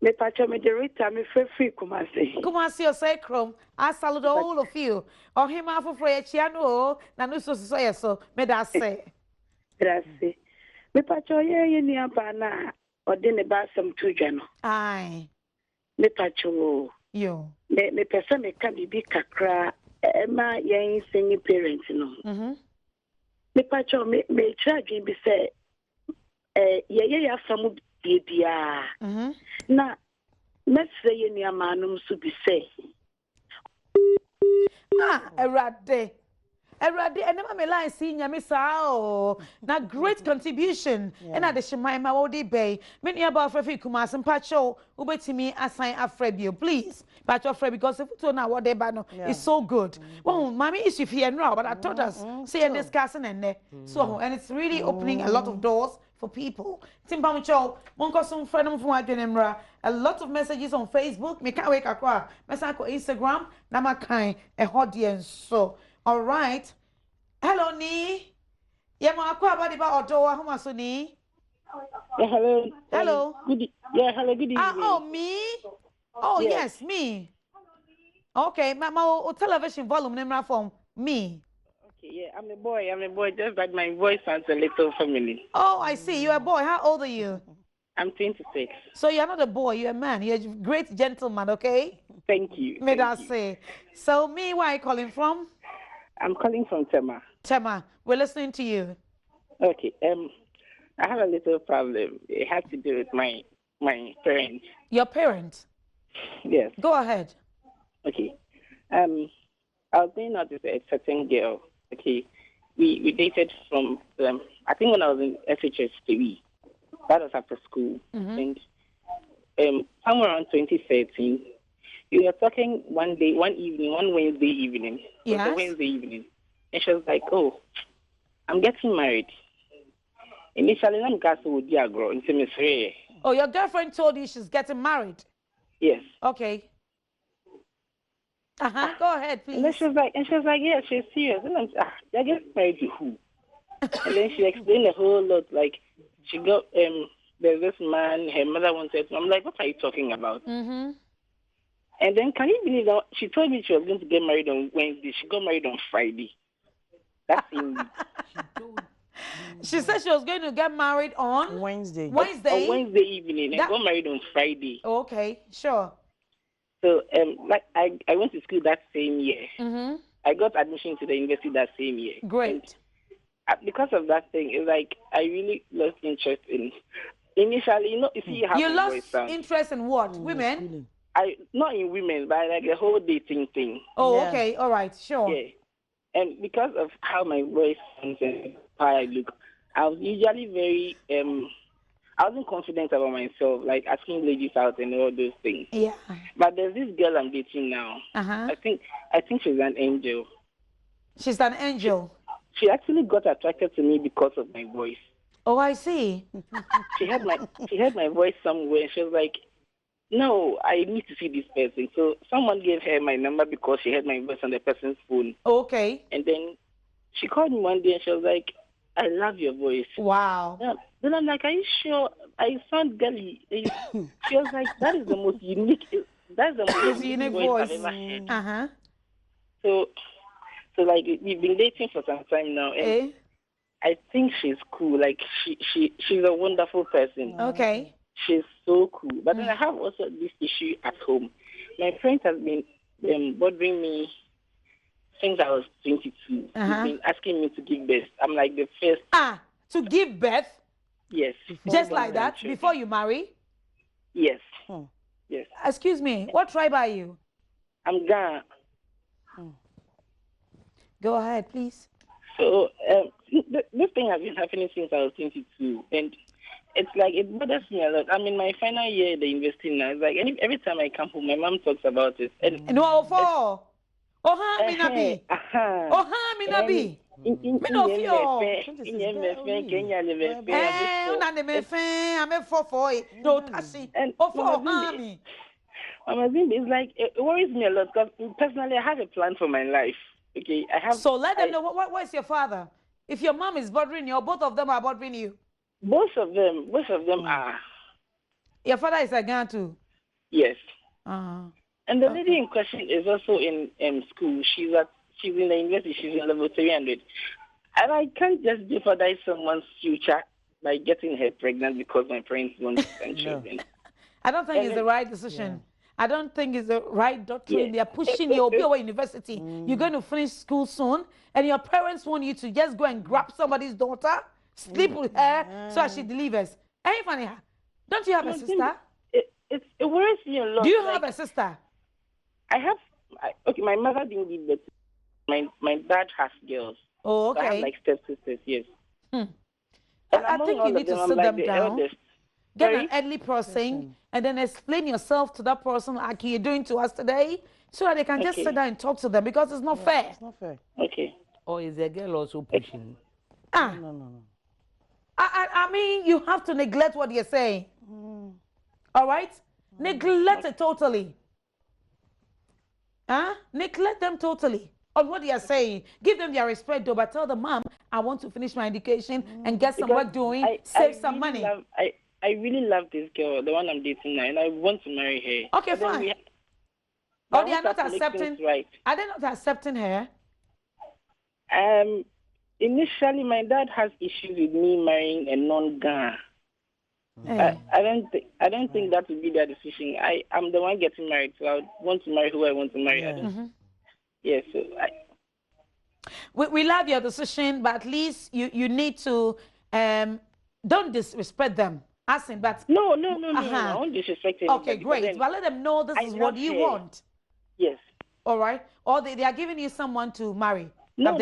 Me pacho me de Rita me free Kumasi o say krom. I salute all of you. O hima foforo ye chia no na no so so me da se. Me pacho ye ni aba na ode ne ba sam to dwa no. Ai. Me pacho yo. Me pesa me ka bibi kakra ma yen sing parents no. Me pacho me try dream be say ye afamu bia. Na let's say ye ni amanum so be say. Erade, enema me line see nyame saa na great contribution and at the Shemaima Wodi Bay. Many about Frefi Kumas and Pacho, Ubetimi assign Afrebio, please. Pacho Fred, because if you don't know what they ban, it's so good. Well, mommy is if here now, but I told us, say in this castle and there. So, and it's really opening a lot of doors for people. Timpamucho, Monkosum Frenum from Adrenemra, a lot of messages on Facebook, me can't wake akwa, Mesako Instagram, Namakai, a audience. So, all right. Hello, Ni. Yama akwa badi ba Odo Ahomaso ni. Hello. Hello. Good evening. Oh, me? Oh, yes, me. Okay, my television volume name from me. Okay, I'm a boy, just like my voice sounds a little familiar. Oh, I see. You're a boy. How old are you? I'm 26. So you're not a boy, you're a man. You're a great gentleman, okay? Thank you. May I say. So me, where are you calling from? I'm calling from Tema. Tema, we're listening to you. Okay, I have a little problem. It has to do with my parents. Your parents? Yes. Go ahead. Okay. I was going out with a certain girl. Okay. We dated from I think when I was in SHS TV. That was after school. And somewhere around 2013, we were talking one Wednesday evening. Yes. It was a Wednesday evening. And she was like, oh, I'm getting married. Initially, I'm going to grow into Miss Ray. Oh, your girlfriend told you she's getting married? Yes. Okay. Go ahead, please. And she was like, yeah, she's serious. And I'm you're getting married to who? And then she explained a whole lot. Like, she got, there's this man, her mother wanted to. I'm like, what are you talking about? And then, can you believe that she told me she was going to get married on Wednesday? She got married on Friday. That's in She said she was going to get married on Wednesday. On Wednesday evening and got married on Friday. Okay, sure. So, like I went to school that same year. I got admission to the university that same year. Great. And because of that thing, it's like I really lost interest in. Initially, you see how you lost interest in what? Women? Not in women, but like the whole dating thing. Oh, okay, all right, sure. Yeah. And because of how my voice sounds and how I look, I was usually very I wasn't confident about myself, like asking ladies out and all those things. Yeah. But there's this girl I'm dating now. I think she's an angel. She's an angel. She actually got attracted to me because of my voice. Oh, I see. She heard my voice somewhere. She was like, no, I need to see this person. So someone gave her my number because she heard my voice on the person's phone. Okay. And then she called me one day and she was like, I love your voice. Wow. Yeah. Then I'm like, are you sure? I sound girly. She was like, that is the most unique. That's the most unique voice I've ever heard. So like we've been dating for some time now, and I think she's cool. Like she's a wonderful person. Okay. She's so cool. But then I have also this issue at home. My friend has been bothering me since I was 22. She's been asking me to give birth. I'm like the first. To give birth? Yes. Just like that? Before you marry? Yes. Yes. Excuse me, what tribe are you? I'm Ghana. Go ahead, please. So this thing has been happening since I was 22, and it's like it bothers me a lot. I'm in my final year at the university now. It's like every time I come home, my mom talks about it. And no for. Oh, me nabi. Oh, me nabi. Me no fear. I'm a for it. No, Tashi. Oh, for me. It's like it worries me a lot because personally I have a plan for my life. Okay, I have. So let them know where's your father. If your mom is bothering you, or both of them are bothering you. Both of them are. Your father is a Ghana too. Yes. And the lady in question is also in school. She's in the university. She's in level 300, and I can't just jeopardize someone's future by getting her pregnant because my parents want to send children. I don't think it's the right decision. Yeah. I don't think it's the right doctrine. Yeah. They are pushing you to university. You're going to finish school soon, and your parents want you to just go and grab somebody's daughter, sleep with her, so that she delivers. Hey, funny, don't you have a sister? It worries me a lot. Do you have a sister? I have. Okay, my mother didn't give birth. My dad has girls. Oh, okay. So I have like stepsisters. Yes. I think you need to sit them down. Get an early processing and then explain yourself to that person like you're doing to us today so that they can just sit down and talk to them because it's not fair. It's not fair. Okay. Or is the girl also pushing? No. I mean, you have to neglect what you're saying. All right? Neglect it totally. Neglect them totally on what they are saying. Give them their respect, though, but tell them, Mom, I want to finish my education and get some work doing, save some money. I really love this girl, the one I'm dating now, and I want to marry her. Okay, fine. They are not accepting. Right. Are they not accepting her? Initially, my dad has issues with me marrying a non-Ghana. I don't think that would be their decision. I'm the one getting married, so I want to marry who I want to marry. Yes. We love your decision, but at least you need to don't disrespect them. But no, I won't disrespect anybody. Okay, great. But let them know this is what you want. Yes. All right. Or they are giving you someone to marry. No.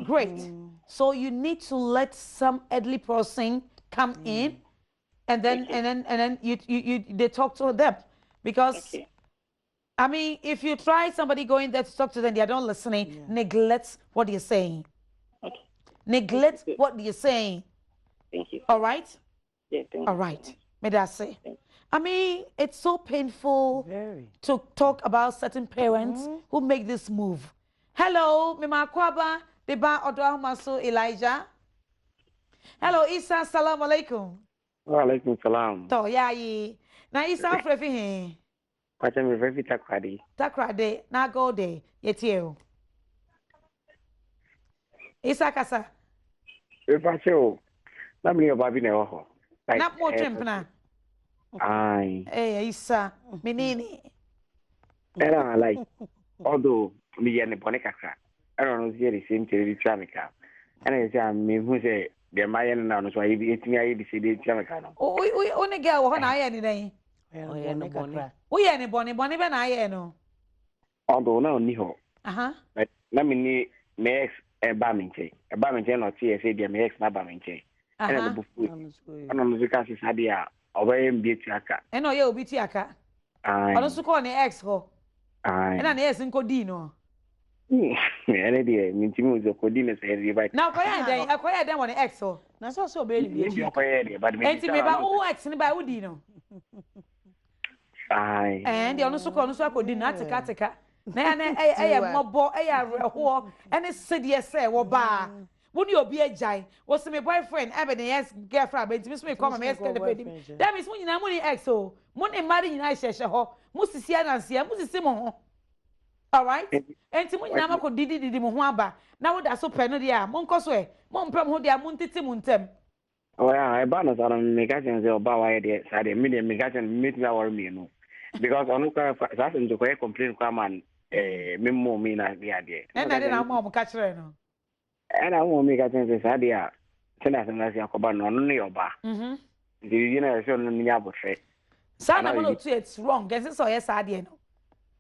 Great. So you need to let some elderly person come in, and then they talk to them, because I mean, if you try somebody going there to talk to them, they are not listening. Neglect what you're saying. Okay. Neglect what you're saying. Thank you. All right. Yeah. Thank All right. May I say? I mean, it's so painful to talk about certain parents who make this move. Hello, Mima Kwaba, Deba Odo Ahomaso Elijah. Hello, Isa, salam alaikum. Wa alaikum salam. To yayi. Na Isa frefi he. Kwacha me frefi takrade. Takrade, na go de, yetieo. Isa kasa. Efa o. Na mi oba bi na ho ho. Na mo twempna. Ai. Isa, menini. Era like although me ye ne bone kakra. Era no see the same tele twa me ka. Ana say me hu say the mayen na no so ayi etimi ayi di say the twa me ka no. O ne girl ho na ayi ni dan. O ye ne bone. O ye ne bone be na ayi no. Although na oni ho. But na me ni me ex e ba me nche. E ba me nche no tie say the me ex na ba me nche. Ana the bufu. Ana no zika si sade a obaye mbi tiaka. Eno ye obi tiaka. Ono su ko ne ex ho. Ena na ex nko di no. Ene die mintimi uzo ko di ne say right. Na akoya den woni ex ho. Na so obe ni bi. Akoya dey but me. Enti me ba o ex ni ba udi no. And the ono su ko no so akodi na atika. Na ya mobo ya reho ene sedie say wo ba. Woni obi agyan wo se me boyfriend ebe ne yes girlfriend but me so me come me yes get the baby. That means when you money ex o money marry you na sheshe ho musisi anansia musisi mo ho. All right? Enti mo nyama ko didi mo ho aba na wo da so pe no dia mo nko so e mo mpem ho dia mo ntiti mo ntem. Oh yeah, I ban us on me gachen say oba wa dey sade me dey me gachen meet me worry me no. Because onu ka that into ko complain kwa man me mo me na dia dey. Na dey na mo ka kire no. And I won't make a chance to say, I tell us, and I say, no, no, ba. The union show no near say. Son, I'm not it's wrong. Guess it's all yes, I did.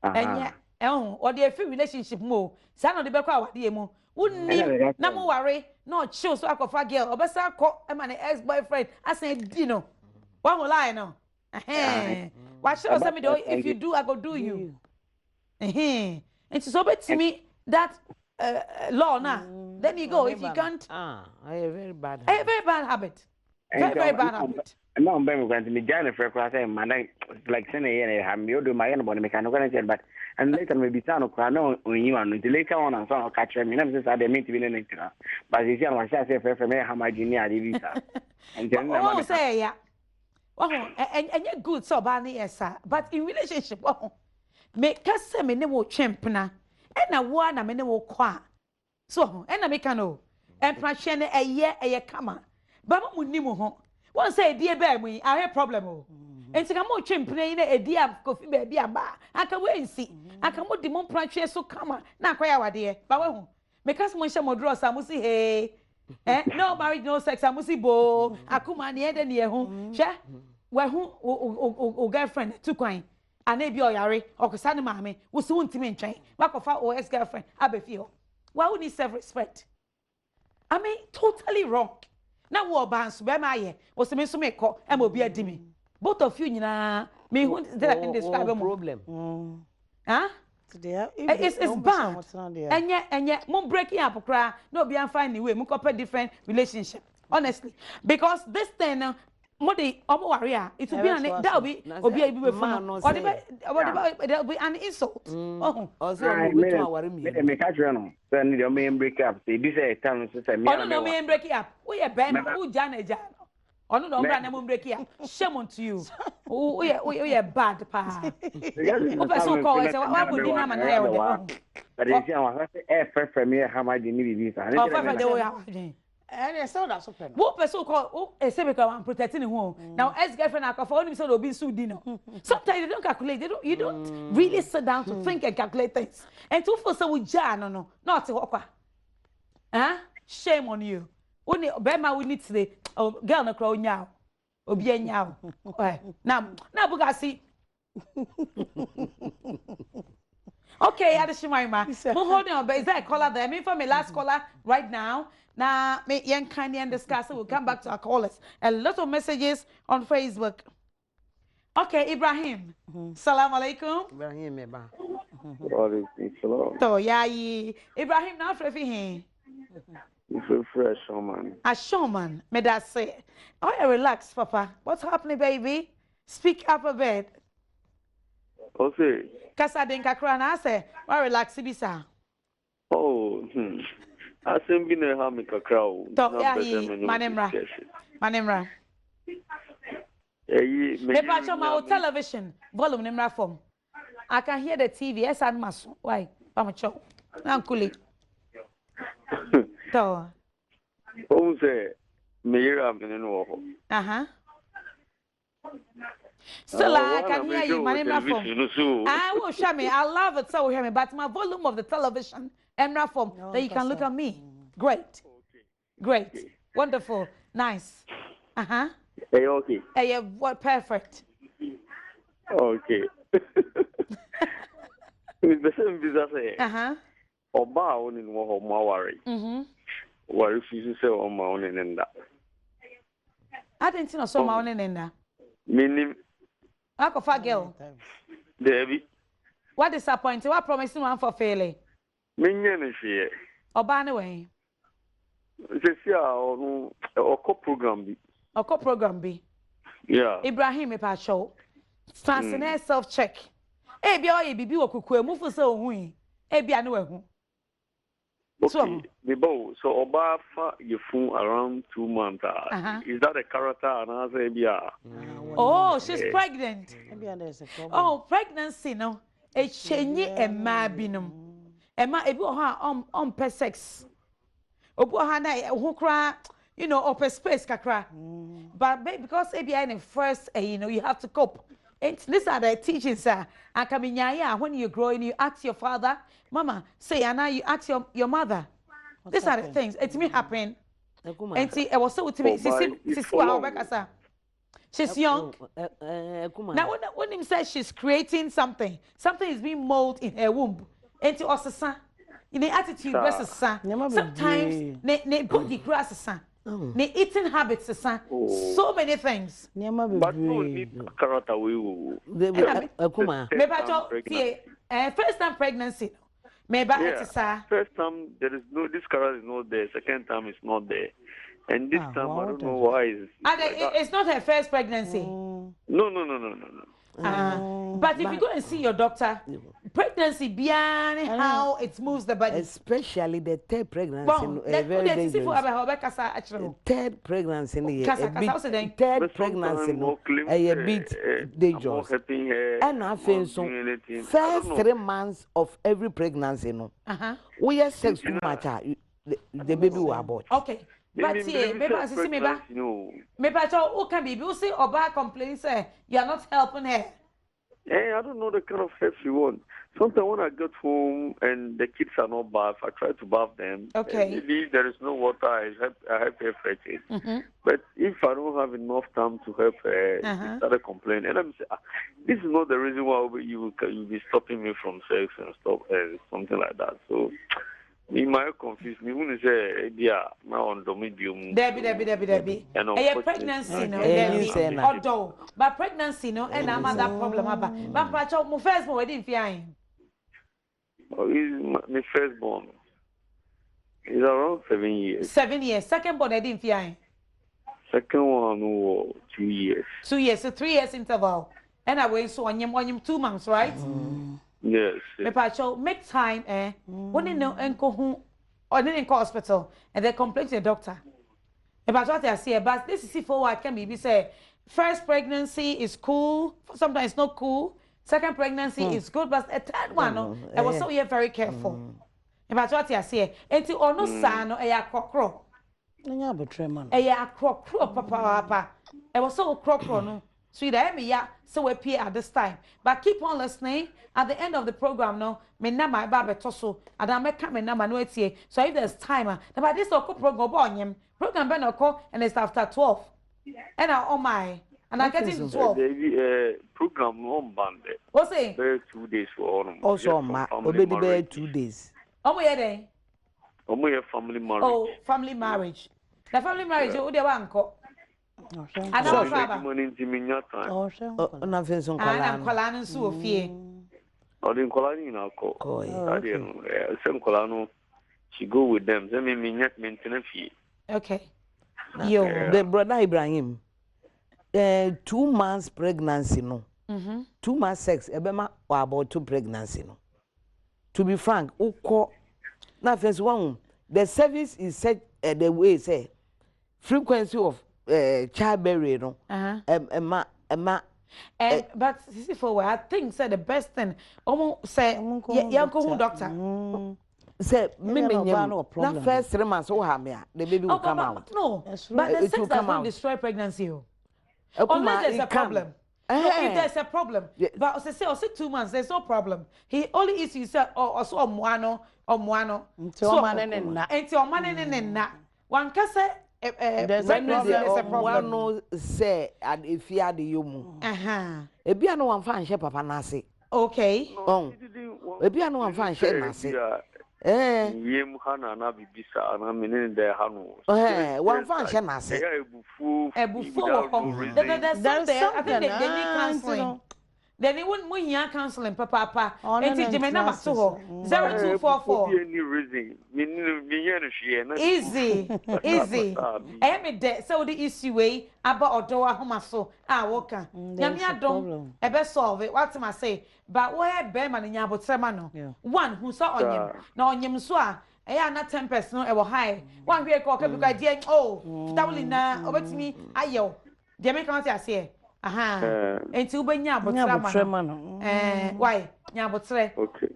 And yet, or the free relationship more. Son of the back, what the mo. Wouldn't no worry. no chill so akofa girl obesa akọ e ma ne ex boyfriend asan dino one will lie no what show say me if you do I go do you and so bet to me that law now then you go if you can't I have a very bad habit very bad habit no I'm going to me jana for class man like say na have me do my own body mechanical but and later maybe sound of no you and later on and so catch me na say dey meet be na ntia but you see I say for me how my junior visa and then oh say yeah oh and you good so ba na yes but in relationship oh me kase me ne wo twempna e na wo na me ne wo kwa so e na me ka no empra hwe ne eye kama ba mu ni mu ho won say die ba mu I have problem oh enti ka mo twempna yi na edi a kofi ba bi aba aka we nsi aka mo di mo mpra hwe so kama na akoya wade ba we ho me kase mo hye mo draw sa mo si hey no marriage no sex amusi bo akuma ne ede ne ho hwe we ho o girlfriend tu kwan ana bi oyare okosa ne maame wo se wontimi ntwen wakofa o ex girlfriend abefi ho wa who need self respect I mean totally wrong na wo ba nso be ma ye wo se me so me ko e ma obi adimi both of you nyina me who that I can describe a problem huh it's bad and mum breaking up cry no be find way mum couple different relationship honestly because this thing more the warrior it will be that will be obi be fun or there be an insult also me catch no so need your main break up say this is time so say me no main break up we e ben who jana ono no mbra na mum break up shame on to you we bad pa o person call say wa go dinner man na we but you see I say for me how much you need visa and for the way and so that's okay wo person call o say because I'm protecting him now ex girlfriend akofa only say obi su di no sometimes you don't calculate you don't really sit down to think and calculate things and to for say we ja no not what shame on you only be ma we need today girl no crawl nya obi anya na bugasi okay adishima mo holding on but is that caller there me for my last caller right now now me young kindly and discuss we'll come back to our callers a lot of messages on Facebook. Okay, Ibrahim. Salam alaikum. Ibrahim me ba. Salam. So yayi Ibrahim na frefi he. You fresh man. A showman, me that say. Oh, relax, Papa. What's happening, baby? Speak up a bit. Okay. Kasa den kakra na say, "Why relax bisa?" Oh, asem bi na ha me kakra o. To yayi manemra. Me pacho ma television volume nimra form. I can hear the TV. Yes, and maso. Why? Pamacho. Nankuli. To. O say me yira me no ho. Still, I can hear you, my name is I will show me. I love it so hear me, but my volume of the television and form that you can look at me. Great, great, wonderful, nice. Hey, okay. Hey, what perfect. Okay. The same business. Oba on in wo mo worry. Worry fisu say o ma on in that. I didn't know so ma on in that. Minim. Akofa girl. Debbie. What disappointing? What promising one for failing? Minya ne hwe. Oba ne we. Sesi a onu oko program bi. Oko program bi. Yeah. Ibrahim e pa show. Fasten self check. E bia o ye bibi okuku emu fu se ohun. E bia ne we hu. Okay. So Oba you fun around 2 months. Is that a character and oh, she's pregnant. Oh, pregnancy no. A chenye emma binum. Emma ebi oha on sex. Obu oha na ho kra, you know, up space kakra. But because ebi in first you have to cope. And these are the teachings, and when you're growing, you ask your father, Mama, say, and now you ask your mother. These are the things. It's me happen. And see, I was so to me, she's young. Now, when him says she's creating something is being molded in her womb. And to us, in attitude versus son. Sometimes ne body grass son. Ne eating habits son. So many things. But no need character we will. First time pregnancy. Maybe first time there is no this character is not there. Second time is not there. And this time I don't know why it's not her first pregnancy. No. But if you go and see your doctor, pregnancy beyond how it moves the body, especially the third pregnancy, very dangerous. Third pregnancy, third pregnancy, a bit dangerous. And I feel so. First 3 months of every pregnancy, we have sex too much. The baby will abort. Okay. But see, maybe I see maybe I thought, who can be? You say Oba complain, say you are not helping her. I don't know the kind of help you want. Sometimes when I get home and the kids are not bath, I try to bath them. Okay. Maybe there is no water, I help her fetch it. But if I don't have enough time to help her, she started complaining. And I'm saying, this is not the reason why you will be stopping me from sex and stuff, something like that. So. Me my confused me when say dia now on domedium Debbie and pregnancy no Debbie Odo but pregnancy no and am that problem but pacho mo first born we dey my first born is around 7 years. 7 years. Second born dey fian. Second one 2 years. 2 years, so 3 years interval. And I wait so on 2 months, right? Yes. Me pacho make time when you know enko hu or then go hospital and they complain to the doctor. Me pacho what I say but this is for what can be say first pregnancy is cool, sometimes it's not cool. Second pregnancy is good but a third one I was so you're very careful. Me pacho what I say enti ono sa no e ya kokro. Nya betre man. E ya kokro papa. I was so kokro no. So so we appear at this time. But keep on listening. At the end of the program, no, me na my babe toso. And I make me na no etie. So if there's time, but this program program ben and it's after 12. And I oh my, and I get into 12. Program on band. What's it? 2 days for all. Also, my baby 2 days. Oh my day. Oh my family marriage. Oh, family marriage. The family marriage, you the one ko. I don't have money to me yet. Oh, nothing so called. I'm calling so fear. I didn't call in our call. I didn't. Some colano. She go with them. They may not maintenance fee. Okay. Yo, the brother Ibrahim. 2 months pregnancy, no. 2 months sex. Ebema or about 2 pregnancy, no. To be frank, now first one, the service is set the way say frequency of childbearing, no. But this is for I think say the best thing. Say yeah, go doctor. Say na first 3 months the baby will come out. No, but the sex does not destroy pregnancy. Unless there's a problem. If there's a problem, but say 2 months, there's no problem. He only is you say also moano. Until man one can say there's a problem. One say and if you are the yomu. E bia no one fan share papa nase. Okay. E bia no one fan share nase. Yem hana na bibisa na menene de hanu. One fan share nase. Ebufu. There's something I think they need counseling. Then it wouldn't win your counseling, papa. And it's the number 0244. Any reason. Easy. I am a debt. So the issue way about Odo Ahomaso. Walker. Yamia don't ever solve it. What am I say? But where Beman in Yabo Tremano? One who saw on him. No on him swa. I am not 10% no ever high. One week or because that will na over to me. Ayo. The American I say. Until when why?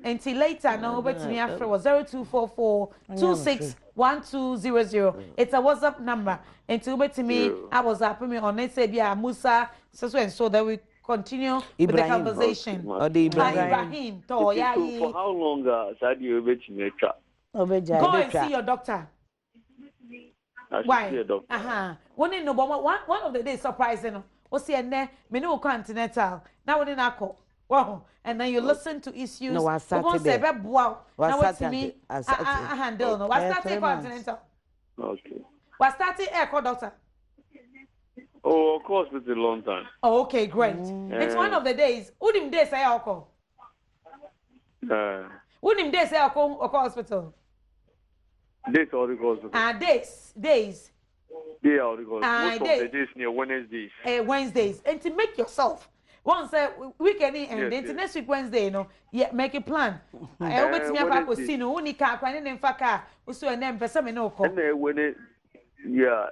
Until later, no, but me after was 0244 261200. It's a WhatsApp number. Until but to me, I was up me on it said yeah, Musa, so that we continue with the conversation. Ibrahim, for how long did you wait in go and see your doctor. Why? One of the days surprising. O see ene me no continental na woni na akọ Wow. And then you listen to issues. No, I started there. Wow. Now what's me? I handle. No, I started continental. Okay. Was starting air doctor. Oh, of course, it's a long time. Oh, okay, great. It's one of the days. Unim days say alcohol. Unim days say alcohol hospital. Days or the hospital. Days. Yeah, or the hospital. Most of the days near Wednesdays. Wednesdays. And to make yourself. Once weekend and yes, next week Wednesday, you know, yeah, make a plan. I always me up with Sino, only car, crying in Faka, also a name, person, no call. Yeah.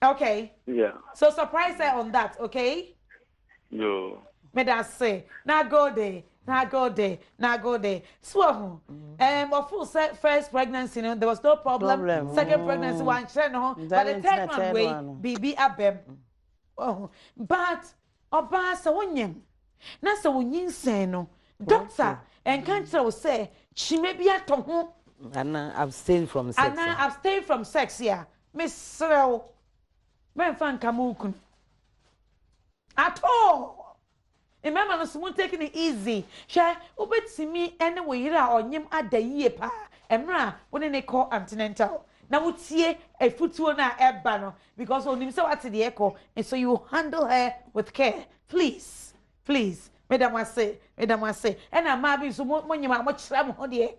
Okay. Yeah. So surprise her on that, okay? No. May I say, now go there. So, of course, first pregnancy, you know, there was no problem. Second pregnancy, one channel, but the third one way, BB abem. Oh, but Oba sa wonyem. Na sa wonyin sen no. Doctor, and can't say she may be at home. Anna abstain from sex. Anna abstain from sex, yeah. Miss Srel. Men fan kamukun. At all. Remember, no someone taking it easy. Share, ubet see me anyway here or nyem ada ye pa. Emra, when they call antenatal. Now would see a foot na eba no because on himself at the echo, and so you handle her with care. Please. Madam I say, and I'm maybe so when you much trouble on the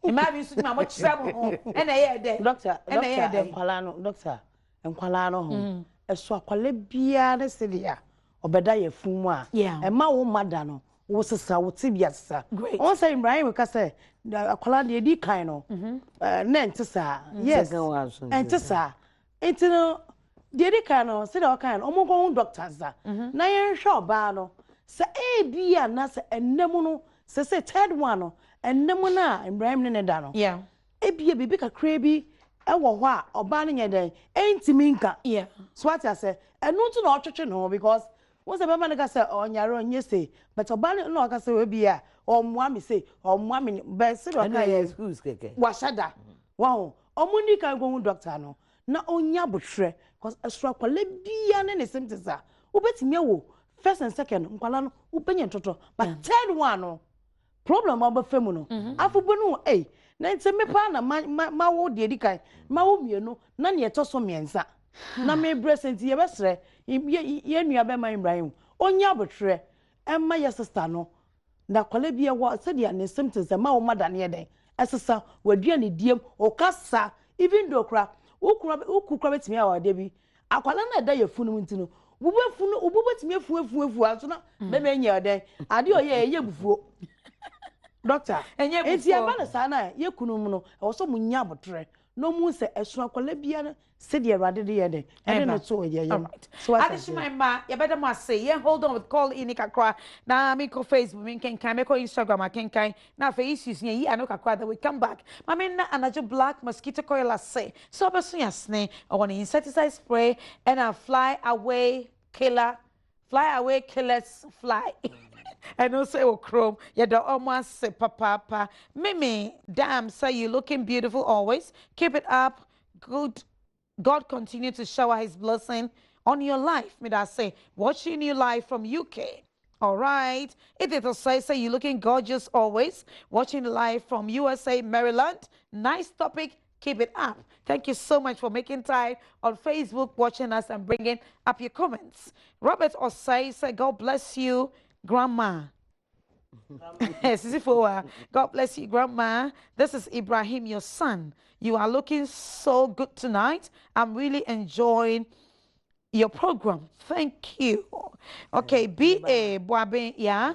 maybe so much trouble and I hear that. Doctor, and Qualano, a swapalebia, the city, or bedaya fuma, yeah, and my own madano was a sawtibia. Great. Once I'm Brian, because I say, a Qualandi di kind, Nentessa, yes, and Tessa, it's no. The kind said all kind, almost doctors. Nine short bano. Say a be a nasa and nemono, say third one, and nemona and Bram Nenedano. Yeah. A be a baby crabby, a wa or banning a day, ain't minka. Yeah. So what I say, and not to know church no because what's a man say on your own yesterday, but a banner no can say will be a or one say or 1 minute, but say who's washada. Wow, or Monica go doctor no. Na onya botre cause asra kwale bia na ne semtesa ubetimi wo first and second nkwala no ubenya toto but third one no problem obafemu no afubonu na ntemepa na ma wo de edikai ma wo mienu na ne etoso miensa na me present ye besre ye nua be man Ibrahim onya botre emma ye sister no na kwale bia wo se de ne semtesa ma wo madane ye den esesa wadua ne diem okasa even though kra ukukura betimi awa debi akwala na da ye funu ntino ubu betimi efu aso na be menye oden ade oye bufuo doctor enti abana sana ye kunum no e wo so munya botre no mu se esu akwala bia na se de erade de ye den ade no so ye so adishima ya beda mo say ye hold on with call ini kakra na me ko Facebook me kan me ko Instagram kan na fa issues ye yi ano kakra that we come back ma me na anajo black mosquito coil say so beso yasne I want insecticide spray and a fly away killers fly and also chrome ya da almost say papa mimi damn say you looking beautiful always keep it up good. God continue to shower his blessing on your life. May I say, watching you live from UK. All right. It is a say you're looking gorgeous always. Watching live from USA, Maryland. Nice topic. Keep it up. Thank you so much for making time on Facebook, watching us and bringing up your comments. Robert Osai said, God bless you, Grandma. God bless you, Grandma. This is Ibrahim, your son. You are looking so good tonight. I'm really enjoying your program. Thank you. Okay, B.A. Boabe, yeah.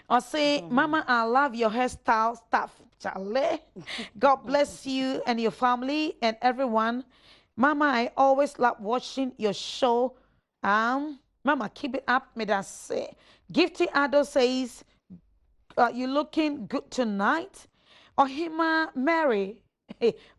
I say, Mama, I love your hairstyle stuff. Charlie. God bless you and your family and everyone. Mama, I always love watching your show. Mama, keep it up. May I say. Gifty Ado says, you're looking good tonight. Ohima Mary.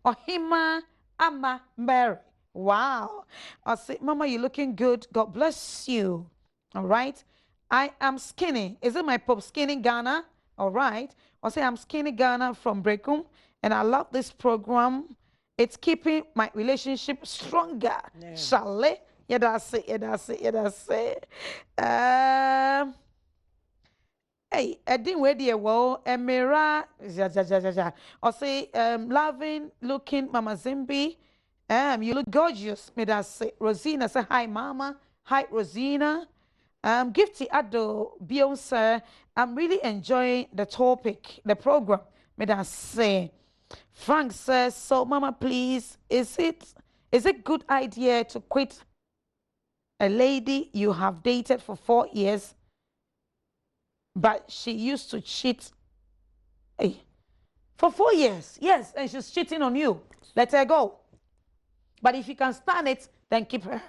Ohima Ama Mary. Wow. I say, Mama, you're looking good. God bless you. All right. I am skinny. Is it my pop skinny Ghana? All right. I say I'm skinny Ghana from Brekum. And I love this program. It's keeping my relationship stronger. Yeah. Shall it? Yeah, that's it. Yeah, that's it. Yeah, that's it. Hey, I didn't wait there. Well, Emira, ja. Or say, loving, looking, Mama Zimbi. You look gorgeous. Me that say, Rosina say hi, Mama. Hi, Rosina. Gifty Ado, Beyonce. I'm really enjoying the topic, the program. Me that say. Frank says, so Mama, please, is it good idea to quit a lady you have dated for 4 years? But she used to cheat for 4 years. Yes, and she's cheating on you. Let her go. But if you can stand it, then keep her.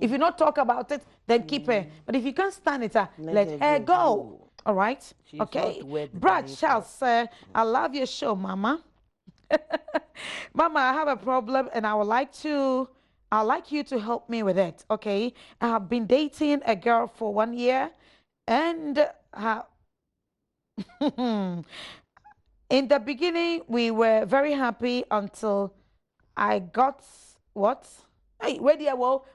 If you not talk about it, then keep her. But if you can't stand it, let her go. All right? She's okay. not Brad Charles said, I love your show, Mama. Mama, I have a problem and I'd like you to help me with it. Okay? I have been dating a girl for 1 year and in the beginning, we were very happy until I got what? Hey, where do you go?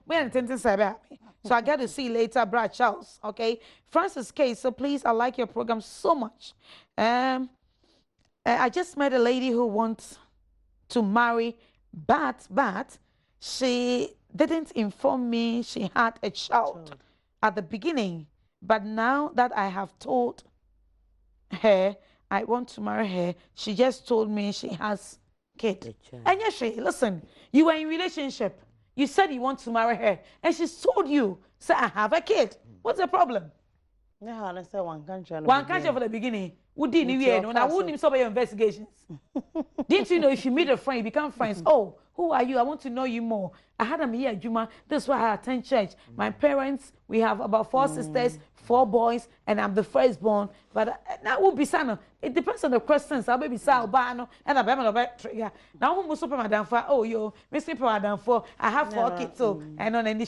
So I got to see you later, Brad Charles. Okay, Francis K. So please, I like your program so much. I just met a lady who wants to marry, but she didn't inform me she had a child at the beginning. But now that I have told her I want to marry her, she just told me she has kid. And yes, listen, you were in relationship. You said you want to marry her, and she told you, say, I have a kid. What's the problem? Yeah, I said one country for the beginning. Who didn't you know? Now, wouldn't stop your investigations? Didn't you know if you meet a friend, you become friends? Oh, who are you? I want to know you more. I had a here, Juma. This is why I attend church. My parents, we have about 4 sisters, 4 boys, and I'm the firstborn. But now we'll be son. It depends on the questions. I'll be Sal Bano and a trigger. Now who super madam for? Oh, yo, Mr. Madam for. I have 4 kids, so and on any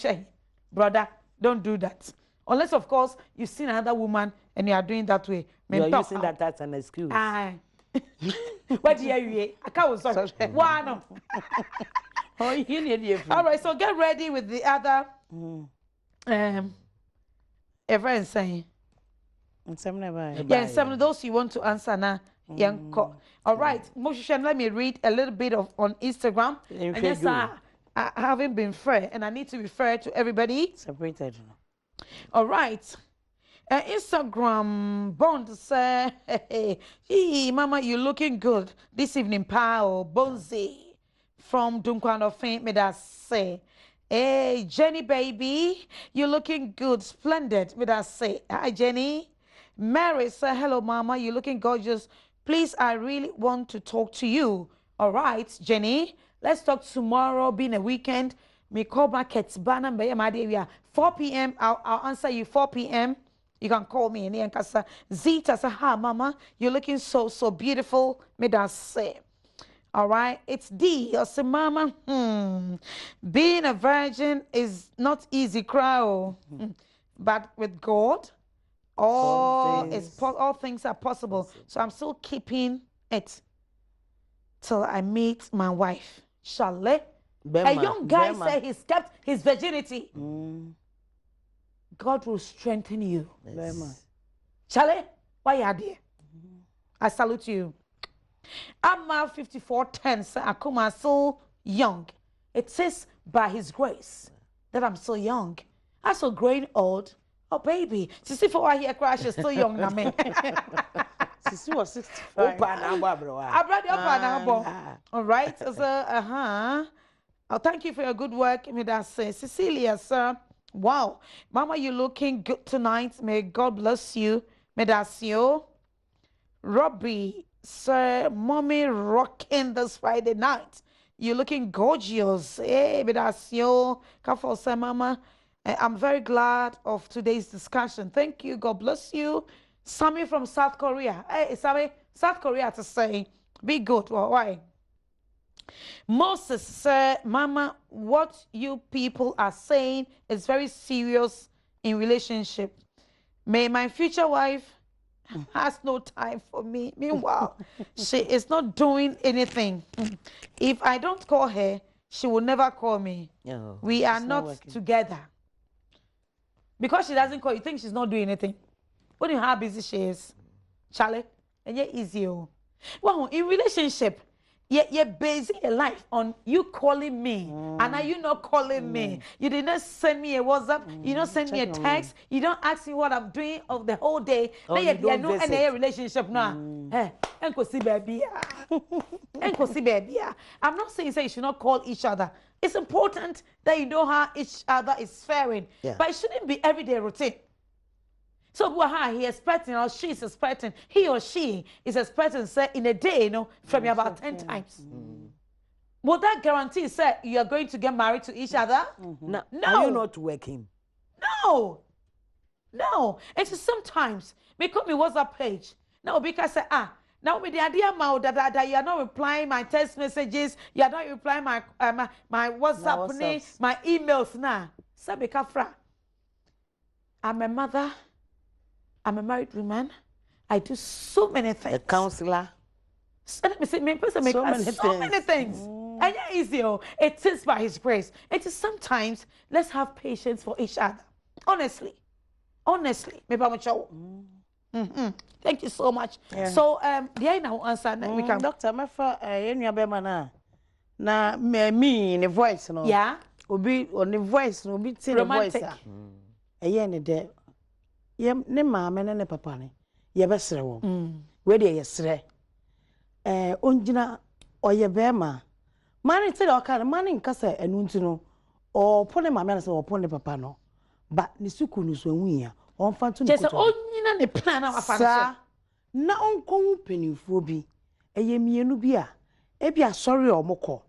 brother, don't do that. Unless, of course, you've seen another woman and you are doing that way. You're using that as an excuse. What do you hear? I can't sorry. One. Oh, you need your All right, so get ready with the other. Everyone saying. Some never. Yeah, some of those you want to answer now. Young call. All right, Moshe, let me read a little bit on Instagram. And yes, I haven't been fair, and I need to be fair to everybody. Separated. All right. Instagram Bond say, hey, Mama, you looking good this evening, pal. Bonzi from Dunkwano Fame, me that say. Hey, Jenny, baby, you looking good, splendid, me that say. Hi, Jenny. Mary say, hello, Mama, you looking gorgeous. Please, I really want to talk to you. All right, Jenny, let's talk tomorrow, being a weekend. Me call back at Banam, 4 p.m. I'll answer you 4 p.m. You can call me and Kasa Zita say, hi, Mama, you're looking so beautiful. Me that say. All right, it's D. I say, Mama, being a virgin is not easy, crowd. But with God, all things are possible. So I'm still keeping it till I meet my wife. Charlotte. A young guy said he's kept his virginity. God will strengthen you. Yes. Charlie, why are you there? I salute you. I'm 5410, so I'm so young. It says by his grace that I'm so young. I'm so growing old. Oh, baby. Sissy, for why he crash is still young na me. Sissy was 65. All right. So, oh, thank you for your good work. Me that say, Cecilia, sir. Wow, Mama, you looking good tonight. May God bless you. May that's you. Robbie, sir, Mommy rocking this Friday night. You looking gorgeous. Hey, may that's you. Careful, sir, Mama. I'm very glad of today's discussion. Thank you. God bless you. Sammy from South Korea. Hey, Sammy, South Korea to say, be good. Well, why? Moses said, Mama, what you people are saying is very serious in relationship. May my future wife has no time for me. Meanwhile, she is not doing anything. If I don't call her, she will never call me. No, we are not together. Because she doesn't call, you think she's not doing anything? What do you how busy she is? Charlie, and yet easy. Well, in relationship, you're basing your life on you calling me, and are you not calling me? You did not send me a WhatsApp, you don't send me a text, you don't ask me what I'm doing of the whole day. Oh, you don't no visit. any relationship now. Hey, Uncle see baby. Uncle see baby. I'm not saying say you should not call each other. It's important that you know how each other is faring, but it shouldn't be everyday routine. So he expecting or she is expecting, he or she is expecting, say, in a day, you know, from you about 10 times. Would that guarantee, say, you are going to get married to each other? No. No. Are you not working? No. No. And so sometimes, me come me WhatsApp page. Now, because say, now with the idea that you are not replying my text messages, you are not replying my WhatsApp, my emails now. Sabi kafra. I'm a mother. I'm a married woman. I do so many things. A counselor. So let me say, so many things. And yeah, easy. It is by His grace. It is sometimes, let's have patience for each other. Honestly. Maybe I'm a show. Thank you so much. Yeah. So, the I now answer. We can. Doctor, my father, na me in the voice, no. Yeah. Obi on the voice, no. Obi in the voice. Ne de. Ne mama ne papa ne ye besere wo we de yesere onjina oye bema mani tell o kan mani nkasa enu nti no o pone mama na se o pone papa no ba ni suku nu so nwia on fa to ni ko onyina ne plan na wafa sa na onko hu penifo bi eye mienu bi a e bi asori o moko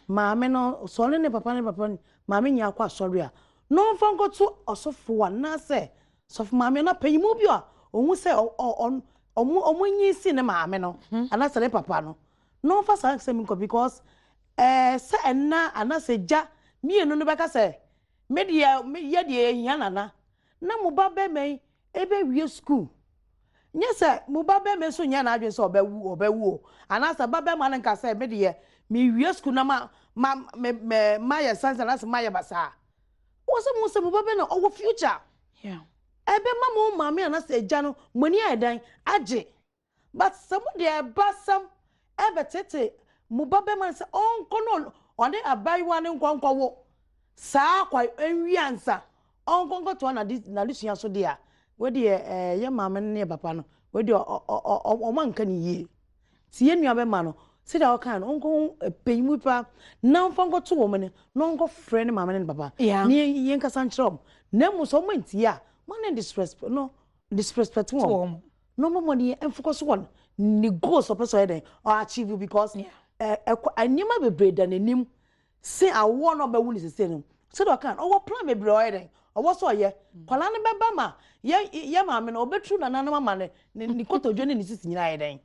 mama no so ne papa mama nya akwa asori a no fa nko to osofo wa na se so for mama na payimu bi a ohun se omunyi si ne mama no ana se papa no fa sa se mi ko because se enna ana se ja mienu no beka se media ye de ehia nana na mo ba be men ebe wie school nye se mo ba be men so nya na adwe se obewu ana se ba be man nka se media mi wie school na ma ya sansa na se ma ya basa wo se mo ba be na owo future ebe mama mama na se gya no mani adan age but some dey basam ebe tete mu babe man se onko no one abaiwa ne nkwankwa wo saa kwa enwiansa onko to na lisua so de a we de ye mama ne papa no we de o manka ni yie tie nua be ma no se da o kan onko peyimu pa na mfanko to wo mene no onko frɛ ne mama ne papa ni ye nkasa nkyerɛ na mu so manti a man disrespect one. No more money and focus one. Ni goals of person or achieve because I never be bread than a name. Say I want not be willing to say no. So I can. Oh, plan me bread. Or what's all ye? Kalani bama. Yeah, mamma, or better than another man. Nikoto Johnny is in Iden.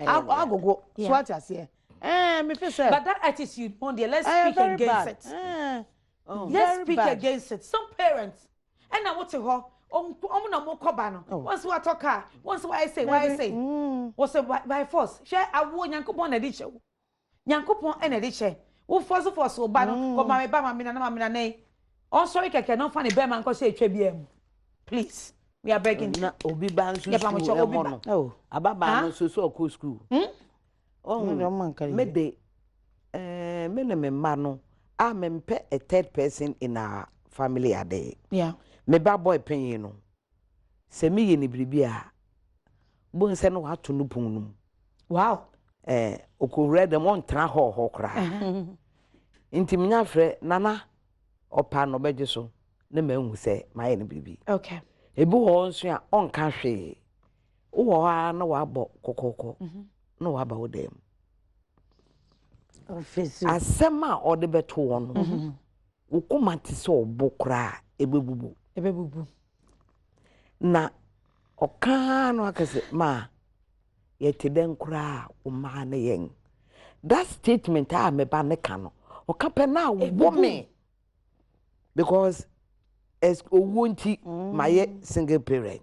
I'll go. Swat us here. But that attitude, Monday, let's speak against it. Let's speak against it. Some parents, and I want to go. Na mo koba no once we talk once why I say was by force share awo nyankopon na di che nyankopon na di che wo force ba no ko ma me ba ma me na nei on sorry keke no fa ne be man ko say etwa biam please we are begging na obi ban so school no ababa no so ko school me de me na me ma no a me mpe a third person in our family ade me ba boy penyin no se me ye ni bribia bo nse no wato no pun no wow okowre dem on tra ho kra intim nya frɛ nana opa no beje so na ma hu se ma ye ni bribi okay ebi ho nso a on ka hwe wo ha na wa bɔ kokoko na wa ba wo dem asema ode beto wo no wo komati se obo kra ebebubu na oka no akase ma yete den kura o ma na yen that statement a me ba ne ka no oka pe na wo me because as owonti my single parent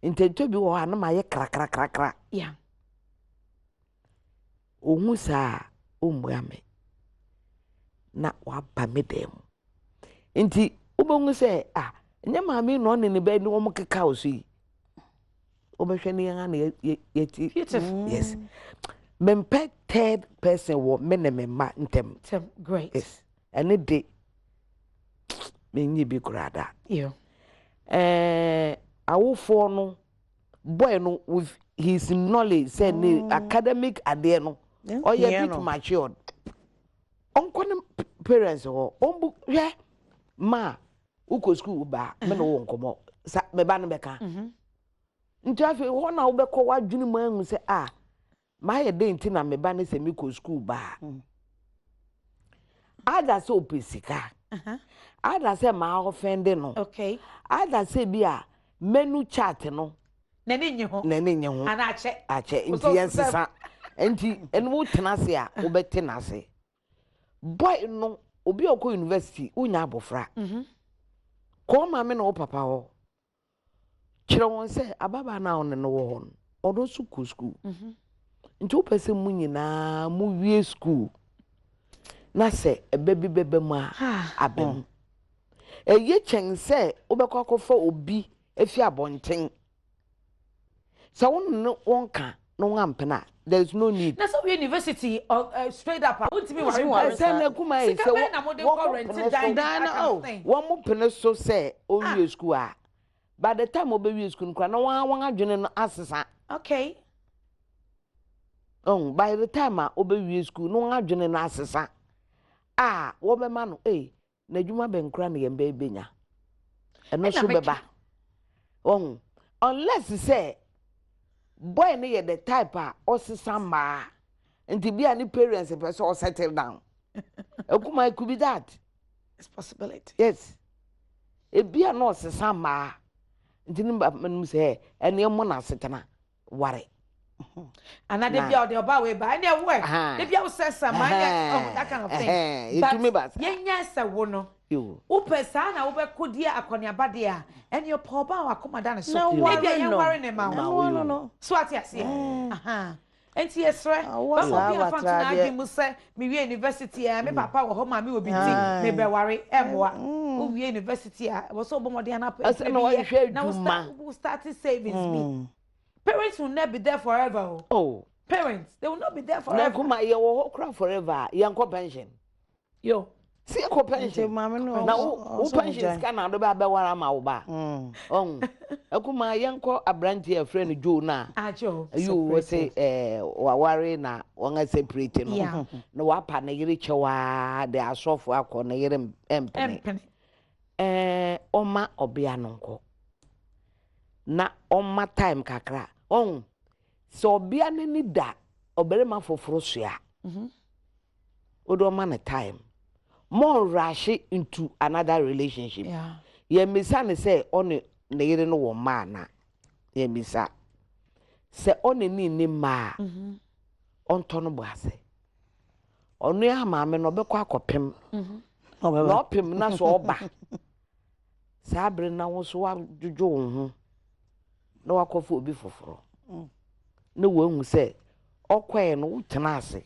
intento bi wo ha na my kra ohun sa o mua me na wa ba me dem nti ubongu se nye maami no ne be ni wo mkeka osi obehwe yang na yeti. Beautiful. Yes. Mempe third person wo me ne me ma ntem. Great. Yes. Any day me nyi bi kurada. Yeah. Awofo no boy no with his knowledge say academic ade no or you bit matured. Onko parents ho ombu hwe ma uko school ba me no wo nkomo sa me ba no beka. Nti afi ho na wo beko wadwunu mu anu se ma ye de nti na me ba ne se me ko school ba. Ada so pesika. Ada say ma offend no. Okay. Ada say bia menu chart no. Nani nye ho. Ana ache. Ache nti yensesa. Nti enu tenase a obetenase. Boy no obi okọ university unya abofra. Ko ma me no papa ho. Kire won say ababa na on no wo ho. Odo su ku school. Nti o pese mu nyina mu wie school. Na se ebebi bebe mu abem. Eye chen se obekọ akọfọ obi efi abonten. So wonka no ngampena. There's no need. That's why university straight up. Won't be worried. Say kuma e say one mo pene so say o school a. By the time obewie school nkra na wan adwene no asesa. Okay. By the time obewie school no wan adwene no asesa. Wo be ma no na dwuma be nkra na yemba benya. Eno so beba. Unless say boy ne ye the type osisa ma nti bia ni parents person or settle down. Ekuma it could be that. It's possibility. Yes. E bia no osisa ma nti ni manum say ene mo na setena ware. And I did the oba way by any way. If you say some that kind of thing. But yes, a wono. You. Upesana ube kudia akonia badia. And your poor bow accommodana so. Maybe I am worrying about. No. Swat yes. And yes, right. What's up? Must say me university. Me papa or home. Me will be me be worry. Emwa. We university. Was so more than up. Now we started savings me. Parents will not be there forever. Parents, they will not be there forever. Kuma ye wo cry forever. Yanko pension. Yo. See ko pension. Na wo pension ska na do ba wara ma wo ba. Akuma yanko abranti e friend Jo na. Jo. You will say waware na wonga separate no. Na wa pa na yire chewa de asofo akọ na yire empene. Oma obia no nko. Na oma time kakra so obia ni da oberema foforo soa odo ma na time more rush into another relationship ye misa ne say on ne yire no wo ma na ye misa se on ni ma on to no boase onu ya ma me no bekọ akopem no pem na so oba sabre na wo so wa jojo ho na wakofo obi foforo na wanhu se okwae no wutena ase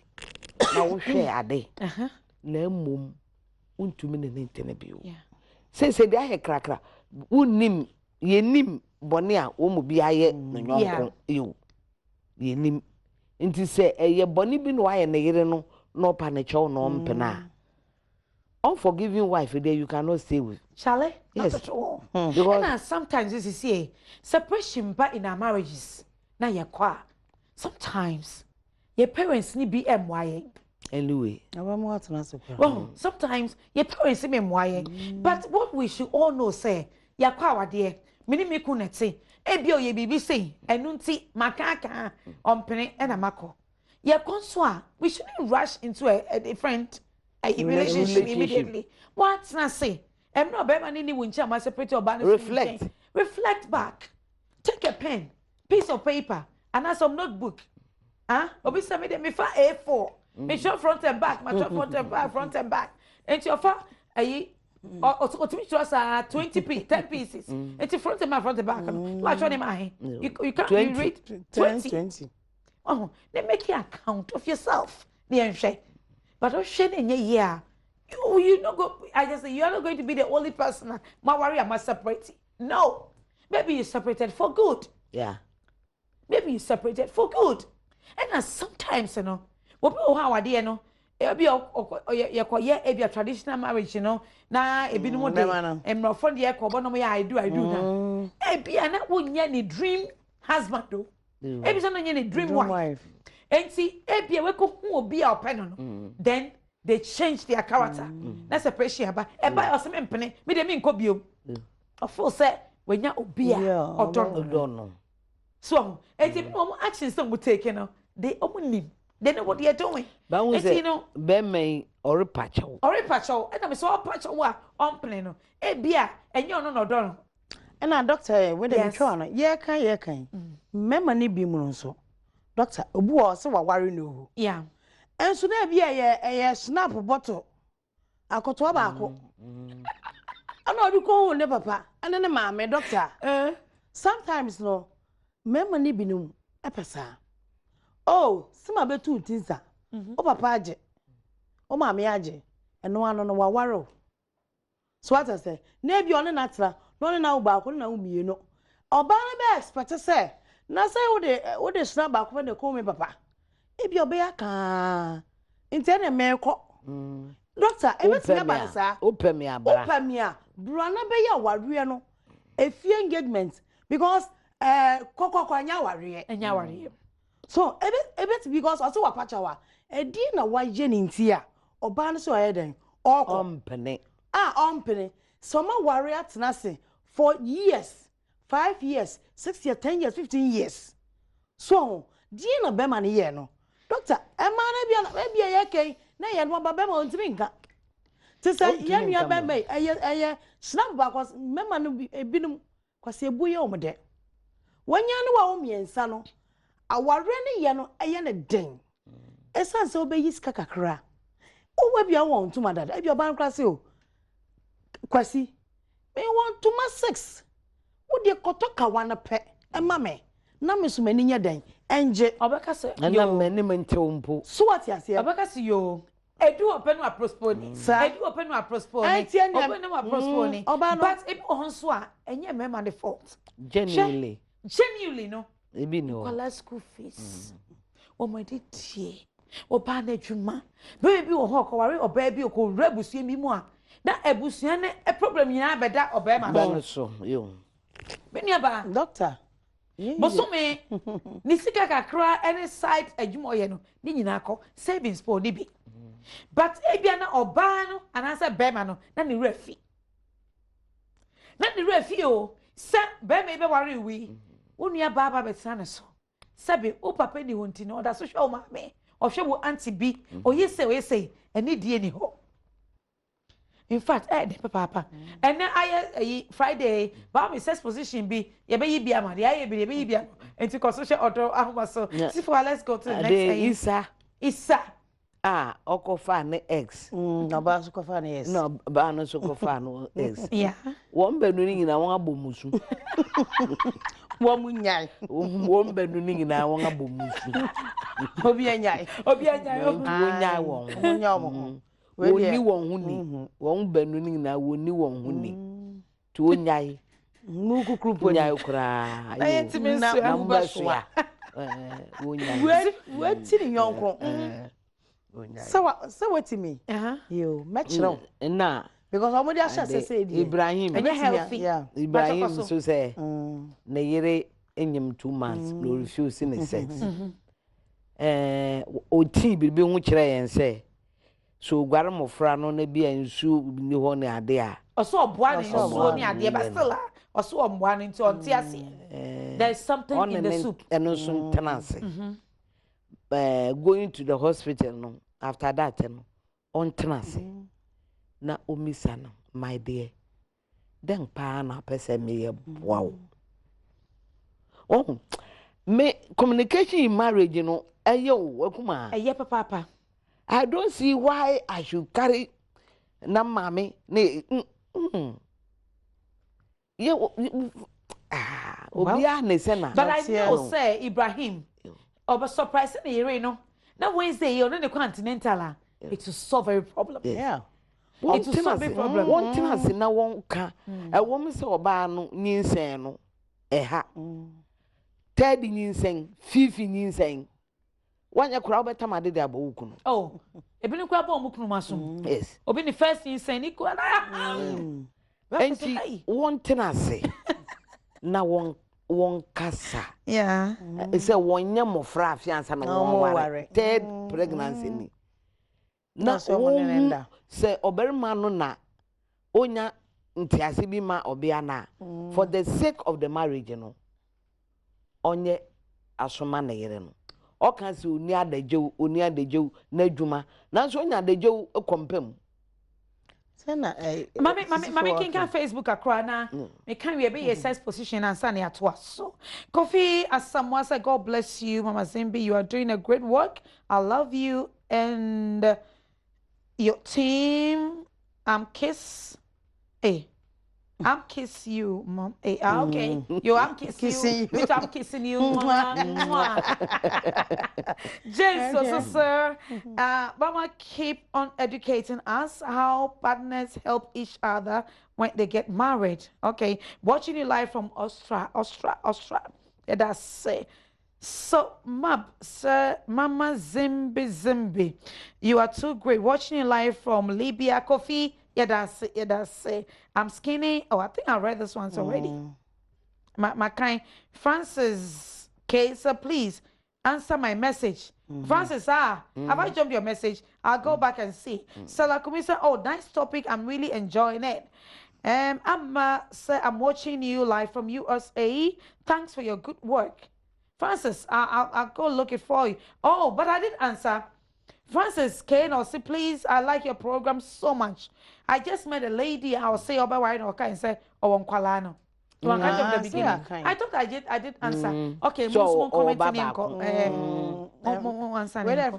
na wo hwe ade na mmom untumi ne ntene bio se de ahe krakra unim yenim bone a wo mu bi aye no nyonko yo yenim nti se eye bone bi no aye ne yire no no pa ne chew no mpena unforgiving wife there you cannot stay with. Charlie? Yes. Not at all. And sometimes this is here. Separation but in our marriages. Now you're quiet. Sometimes your parents need be MYA. Anyway. Well, sometimes your parents need MYA. But what we should all know say, you're quiet dear. Mini kunete. Ebio ye BBC. And nunti makaka on penny and a mako. You're conswa. We shouldn't rush into a different relationship immediately. What's not say? I'm not better than anyone. My separate or reflect back. Take a pen, piece of paper, and some notebook. Obi send me for A4. Make sure front and back. My front and back. And your fa or to me just 10 pieces. It's front and back. Watch on my you can't read 20. Oh, then make your account of yourself. But don't share in your year. You not go. I just say you are not going to be the only person. My worry, I must separate. No, maybe you separated for good. Yeah. maybe you separated for good. And sometimes, you know, what people how are there, no, it'll be a traditional marriage, you know, na a bit more day, and my friend, yeah, I do that. A be an any dream husband, though. Every son any dream wife. And see, a be a who will be our pen, then they change their character. That's a pressure, but a buy or some penny, me the mean cobio. A full set when you be or don't know. So, and if no actions don't take, you know, they only they know what they are doing. But we say, you know, Bemme or a patcho. Or a patcho, and I'm so patch on plano. A beer, and you're no done. And our doctor, when they try, yeah, can. Memory be monso. Doctor, a boy, so I worry no. Yeah. And so there be a snap bottle. I got to tobacco. I know you call ne papa, and then mamma, doctor. Sometimes no, memory be no, epesa. Oh, some of the two things. Oh, papa, oh, mammy, and no one on a warrow. So what I say, maybe on a natural, not now back when you know. Or banner bags, but I say, now say what they snap back when they call me papa. If your bear can intend a miracle. Doctor, everything about sir. Open me, Brana be ya warrior. A few engagements because Coco Quanya warrior and Yawari. So, a bit because I saw a patchawa, a dinner white jenny here, or ban so heading, or company. Company. Some warrior tenacity for years, 5 years, 6 years, 10 years, 15 years. So, dinner beman here no. Doctor, a man maybe a yake, nay, and one babema on Tinka. To say, young beme, a snap back was memman a binum, was a buoy there. When you know me and sano. Our rainy yano a yana ding. A son so be his kakakra. Oh, where be I want to my dad, if your bank class you. Quasi, may want to my 6. Would you kotoka one a pet, and mammy? Namis many ya dang, and jet, Obacas, and your many mental. So what you say, Obacas, you. I do open my prospone, sir. I do open my prospone. I tell you, open my prospone. But if on swa, and your member the fault. Genuinely, no. Maybe no. Call school fees. Oh my dear, oh bana juma. Baby or hawk or baby or could rebus me more. That a busian a problem you have better or bear my so you. Many about doctor. But so me, Nisika cry any side a jumoyano, Ninako, savings for Nibi. But Abiana or Bano and answer Bermano, not the refi. Not the refi, sir, Bear may be worry we. Unia baba betana so. Sabi o papa ni wonti no da so hwe o ma me. O hwe wo auntie bi. O yese eni die ni ho. In fact, de papa. And then I Friday, ba me sex position bi ye be yi bia ma. Ye be yi bia. Enti ko social Odo Ahomaso. Let's go to the next Isa. Ah, Okofa ne X. No ba so kofa ne yes. No ba no so kofa no X. Yeah. Won benu ni na won abomusu. Won nyai. Won benu ni na won abomusu. Obi anyai. Won nyai won. Won nyai Woni won hu ni. Won benu ni na woni won hu ni. To nyai. Mu kukrupo nyai kura. Ayi ti me so ambaso. Won nyai. We ti ni yonko. So what to me? You match no. Na because somebody else said Ibrahim. And healthy. Yeah. Ibrahim so say na yere enyim 2 months no refuse in sex. O ti bi hu kire yen say so gware mofra no na bia nsu ni ho ne ade a. Oso oboa ne nsu ni ade but still oso oboa ne nti onti ase. There is something in the soup. Eno so tenance. Going to the hospital no after that no on tenance na omisa no my dear then pa na person me wow oh me communication in marriage no ayo akuma eye papa I don't see why I should carry na mama ne obi a ne se na but I know say Ibrahim oba surprise na yere no na Wednesday you no the continental it will solve every problem. Yeah. It will solve every problem. One thing as na won ka e wo me se oba no nyinsen no e ha third nyinsɛn, fifth nyinsɛn. Wanya kura obeta ma de abawuku no. Oh, ebi ni kura ba omu kunu maso. Yes. Obi ni first nyinsɛn ni kura. Enti won tenase. Na won kasa. Yeah. Say won nye mofra afiansa na won ware. Third pregnancy ni. Na won say oberima no na onya ntiase bi ma obia na for the sake of the marriage no. Onye asoma na yere no. Okan si oni adagyew na adwuma. Nanso onya adagyew ekompem. Mami kinka Facebook akra na me kan we be your sex position and san ya to so. Kofi Asamoah said, God bless you, Mama Zimbi. You are doing a great work. I love you and your team. I'm kiss you, Mom. Hey, okay. I'm kissing you. Which I'm kissing you. James, also, sir. Mama, keep on educating us how partners help each other when they get married. Okay. Watching you live from Austria. Yeah, that's it. So, sir, Mama Zimbi. You are too great. Watching you live from Libya. Kofi. Yeah, that's it. I'm skinny. Oh, I think I read this once already. My kind. Francis K, sir, please answer my message. Francis, have I jumped your message? I'll go back and see. Salah Kumisa, oh, nice topic. I'm really enjoying it. Sir, I'm watching you live from USA. Thanks for your good work. Francis, I'll go look it for you. Oh, but I didn't answer. Francis Kane or say, please, I like your program so much. I just met a lady, I'll say over right okay and say, oh, Kwalano. The beginning. I thought I did answer. Okay, so, most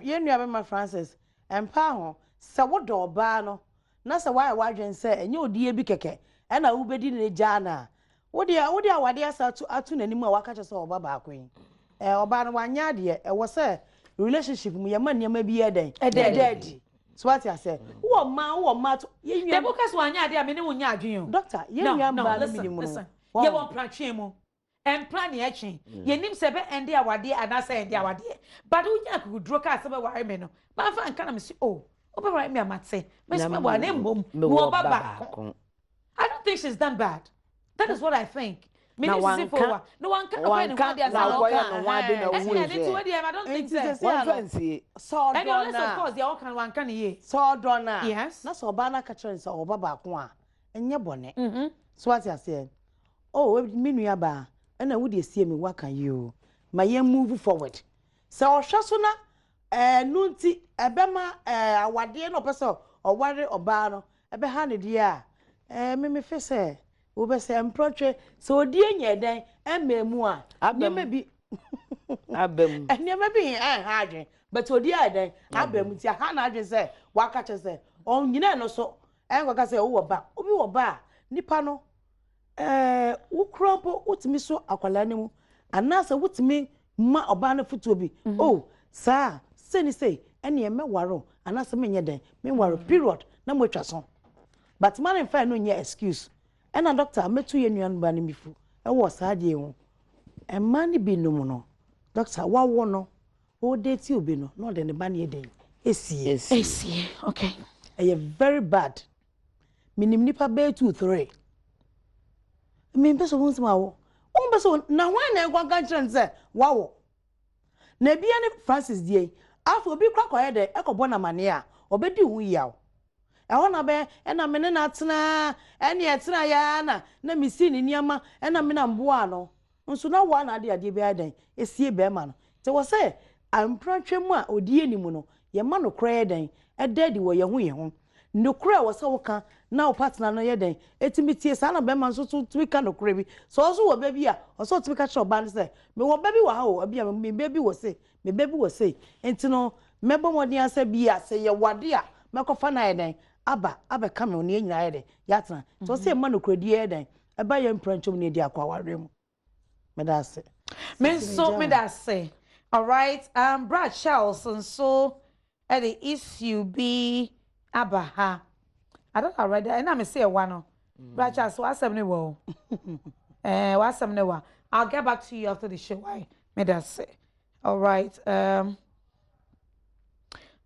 you know my Francis and Paho, so what do bano? Nasa why I say, and you dear bikeke, and I will be in a jana. What dear, what dear, to atune anymore, Wakacha or Baba Queen. Or Bana one yard, was say. Relationship with your money may be a day. So what I say? Who are ma? You the book has 1 year. I mean, when you are doctor, listen. You want planchemo and plan the action. Your name sebe and dear what dear and I say dear what dear. But we could draw cast about why men. But I can't see. Oh, over me, I might say, Miss Mama, name I don't think she's done bad. That is what I think. No one can. I don't think so. And unless of course they all can one can ye. So donna. Yes. That's all Bana catchers or Baba Kwa. And your bonnet. So what I said. Oh, Minuya ba. And I would see me what can you. My young move forward. So Shasuna Nunti Abema what dear no person or worry or bano. A behind ya. Mimi face. Ube say emproche so die nye den ememu a me be abem and you may be hard but odi den abem ti ha na adwen say waka che say on nyina no so enkwaka say wo ba obi wo ba nipa no wo krompo utimi so akwala ne mu anasa wutimi ma oba na futu obi oh sa seni say ene me waro anasa me nye den me waro period na mo twa so but man in fact no nye excuse. And a doctor, I met 2 years banny before. I was hard you. And money be no more. Doctor, what one no? Date you be no, not in the banny day. Yes. Okay. I am very bad. Minim nipa bear 2, 3. I mean, person once more. Oh, person, now one I want to say, wow. Nebiani Francis D. After be crack or head, echo bona mania, or be do we yaw. I wanna be and I'm in atna and yet na me see in yama and I'm in ambuano. So now one idea de be is see beman. So was say I'm pranching one or dear nimuno, your man no cry den, a daddy were your home. No cry was so can now partner no yeden. It's me tears and a beman so to we can no crabby. So also a baby or so to catch your band say. Me what baby wow, a beer me baby was say, me baby was say, and to know, member what the answer be say your what dear, make of fun I Abba come on the end, yatna. So say man could dear then. A buy your imprentum near the aquarium. Medase. Medase. All right. Brad Charles and so at the issue be Abaha. I don't already. And I'm say one. Brad Charles, what's some new? What's some new? I'll get back to you after the show. Why? May that say. All right.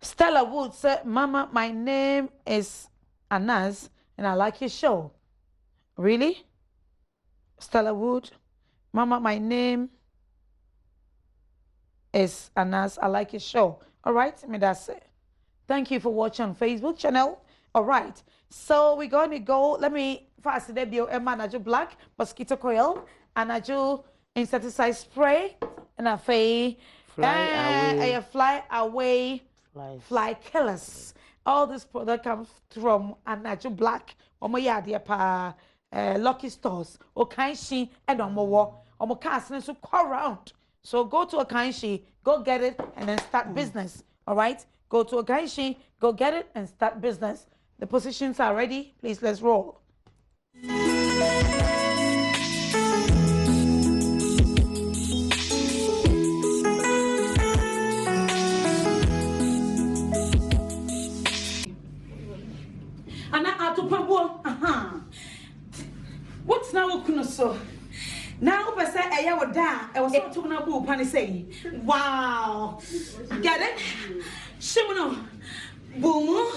Stella Wood said, Mama, my name is Anas, and I like your show. Really? Stella Wood, Mama, my name is Anas. I like your show. All right, may that say. Thank you for watching on Facebook channel. All right, so we're going to go. Let me fast debut Emma Black mosquito coil and Anajo insecticide spray and a fly away fly killers. All this product comes from Anajo Black. Lucky stores or Kanshi and Omo cast so call around. So go to a Kanshi, go get it, and then start business. All right, go to a Kanshi, go get it, and start business. The positions are ready. Please, let's roll. What's now so? Now, I say, I was down. I was talking about Penny saying, wow, get it? Shimano, boom,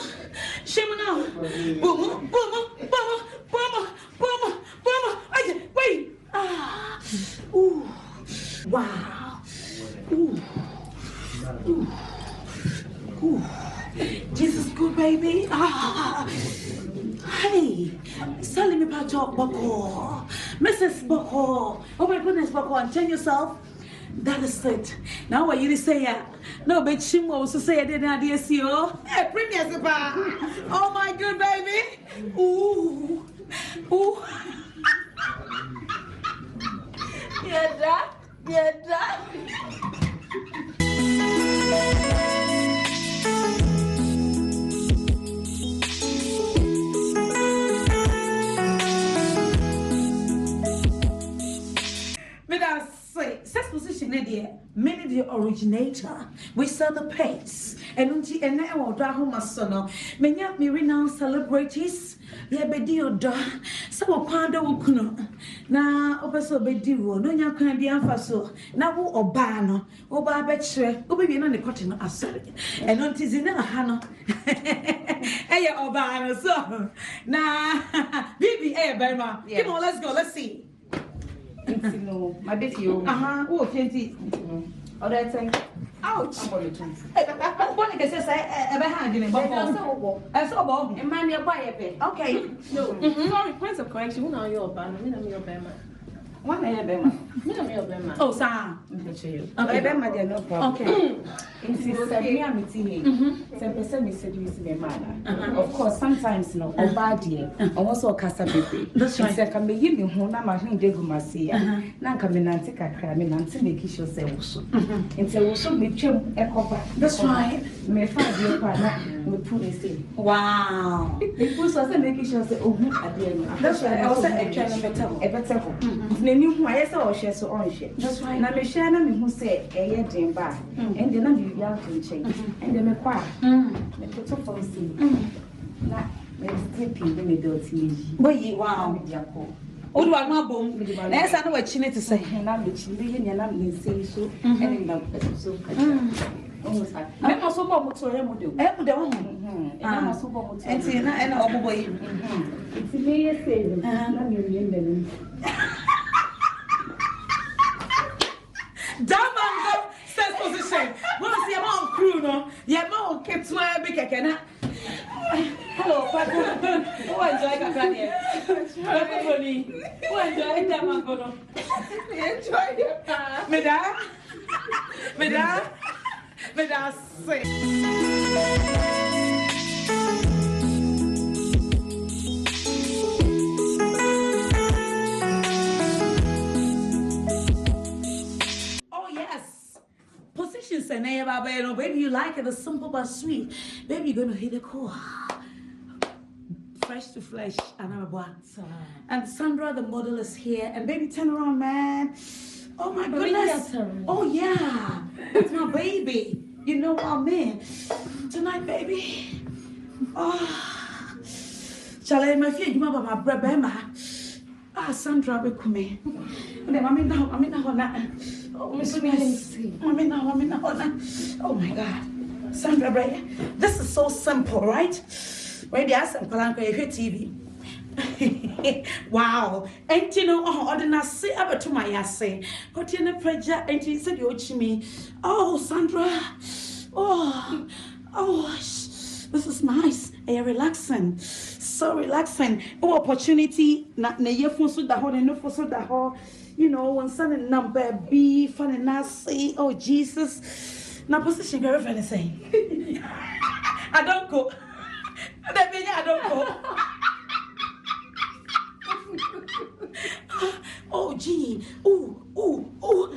Shimano, boom, boom. Wait, ooh, wow, ooh, Jesus, good baby. Hey, selling me about your Boko, Mrs. Boko. Oh my goodness, Boko, and tell yourself that is it. Now, what you say? No, but she was to say I didn't have SEO. Hey, Premier Sapa. Oh my good baby. Ooh, ooh. Yeah, that. Sex position many the originator. We sell the paints. And now Odo Ahomaso no. Menya me renowned celebrities. Yeah, bedi Odo. So kwanda wukuno. Na opeso bedi wo. No nya kwan bi amfa so. Na wo oba no. Oba betire. Obi na ne kote no asori. And unti zina ha no. Eye oba no so. Na bibi berma. Come on, let's go. Let's see. No, my baby. Oh, plenty. All that thing. Ouch. What can say? Ever had in a bubble. I saw Bob. And mind your boy. Okay. No. Sorry, points of correction. Who are your banner? Your bema. One I have oh, Sam. Okay, no problem. Okay. Of course, sometimes no, or bad year, also a casa baby. That's right. Second, be giving home, I'm a Hindu Masia. Now come in and take a crime and make it yourself. And so also be chum a cover. That's right. May 5 year partner with police. Wow. It was also making sure say, oh, at the end. That's right. I also a better. New I saw share so on share. That's right. Now me share na me who say a year dream bar. And then I'm be out to change. And then me kwa. Me put up for see. Na me sleeping when me built me. Boy, wow. O do agba bom. Na esa na wa chine to say. Na me chine ya na me say so. And na so. Almost like. Me no so bo moto e mo de. E mo de wo. Na no so bo moto. Enti na e na obobo yi. Enti me ye say. Na me remember. Damn, sex position. Once your mom crew, no, your mom kept swearing big again. Hello, Papa. Who enjoy Kakania? Papa Bonnie. Who enjoy Damagono? Enjoy your Madame, say. Positions and baby, you like it, it's simple but sweet. Baby, you're gonna hit the core. Fresh to flesh, and I'm a and Sandra, the model, is here. And baby, turn around, man. Oh my goodness. Oh yeah, it's my baby. You know what I mean? Tonight, baby. Oh, shall I my feet? You my brother, Sandra be kume. Mami na hona. Oh, Miss Mami na hona. Oh my God. Sandra Bray, this is so simple, right? Where the ass and Palanco TV. Wow. And you know, ordinary say about to my assay. Got in a pressure and she said, you me. Oh, Sandra. Oh, this is nice. Relaxing. So relaxing. Oh, opportunity. Na ye so da ho no so da ho. You know, when son number B, fun and nasty. Oh, Jesus. Now position very funny saying. I don't go. I don't go. Oh, gee. Ooh, ow,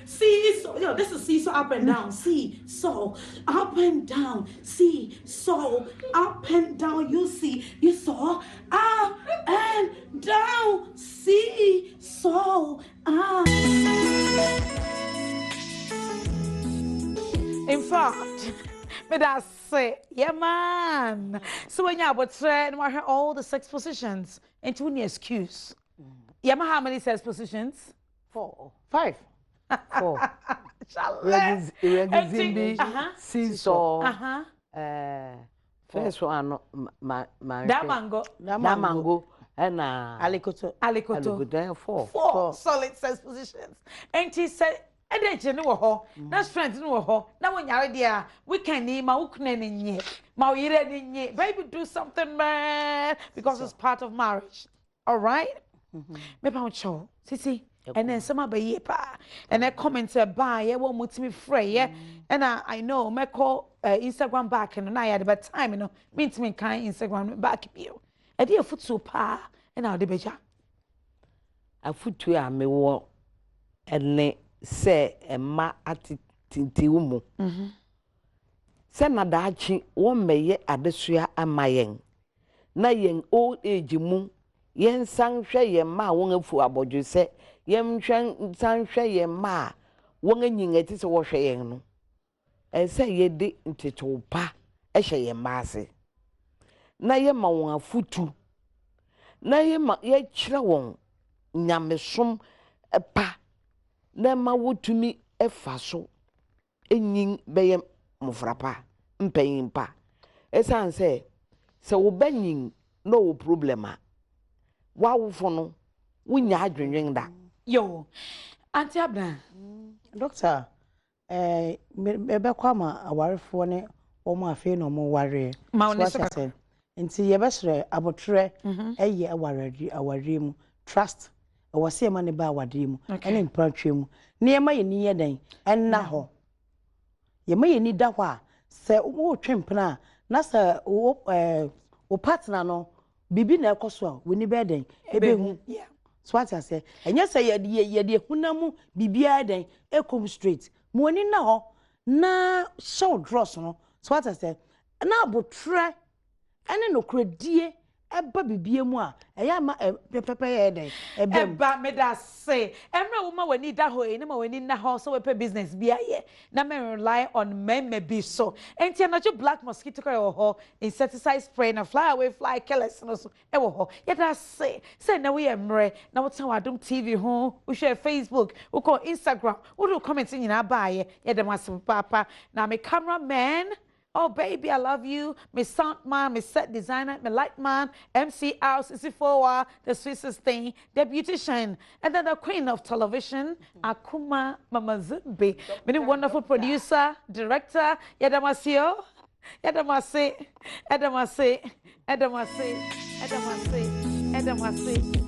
See, so, yo, this is see, so up and down. See, so up and down. See, so up and down. You see, you saw up and down. See, so In fact, but I say, yeah, man. So when you would say, and I hear all the 6 positions, and to any excuse. Yeah, how many 6 positions? 4, 5. 4. Regizindi, seesaw. First one, Damango, and Alikoto. 4 solid 6 positions. And he said, and then you know, that's friends no. Now when you're there, we can name my uknen in baby, do something, man, because it's part of marriage. All right? Maybe I'm sure. See. And then some about ye pa, and I comment by ye won't move me free, yeah. And I know my call Instagram back and I had about time, you know, means me kind Instagram back you. A dear foot so pa, and I'll debeja. A foot to a me walk and say a ma at tintiumu. Send a dachi, one may ye at the suya and my young. Na young old age moon, yen sang shay ma won't for about you say. Yem san hwe ma won anyinga ti se wo hwe yen no say ye de ntito pa hwe ye ma ase na ye ma won afutu na ye ma ye kire won nyamesom pa na ma wotumi efa so enyin beye mofrapa mpanyin pa esan se wo banyin no wo problema wa wo fo no wunya adwenwen da. Yo, Auntie Abna. Doctor, ebe kwa ma awarefo ne omo afi no mo ware. Ma oni so ka. Nti ye besre abotre eye aware mu trust wose ema ne ba awade mu ene mpratwe mu ne ema ye ni yeden enna ho. Ye ma ye ni da ho a se wo twempena na se wo partner no bibi na ekoso a woni beden ebehu. Yeah. Swat I say, and yes, I ye hunamu bibia den ekom straight. Moni na ho na show dross no. Swat I say, na abotre ene no kredie eba bibia mu a eya ma pepepe ye den eba me da say emra wo ma wani da ho e na ma wani na ho so we pe business bia ye na me rely on men be so enti na jo black mosquito ko ho insecticide spray na fly away fly killers no so e wo ho ye da say na we emre na wo tan Adom TV ho wo share Facebook wo call Instagram wo do comment nyina ba ye dem asem papa na me cameraman. Oh, baby, I love you. My sound man, my set designer, my light man, MC House, Isifowa, the sweetest thing, the beautician, and then the queen of television, Akuma Mama Zumbi. Many wonderful producer, director, Yadamasio, Yadamase, Edamase, Edamase, Edamase, Edamase.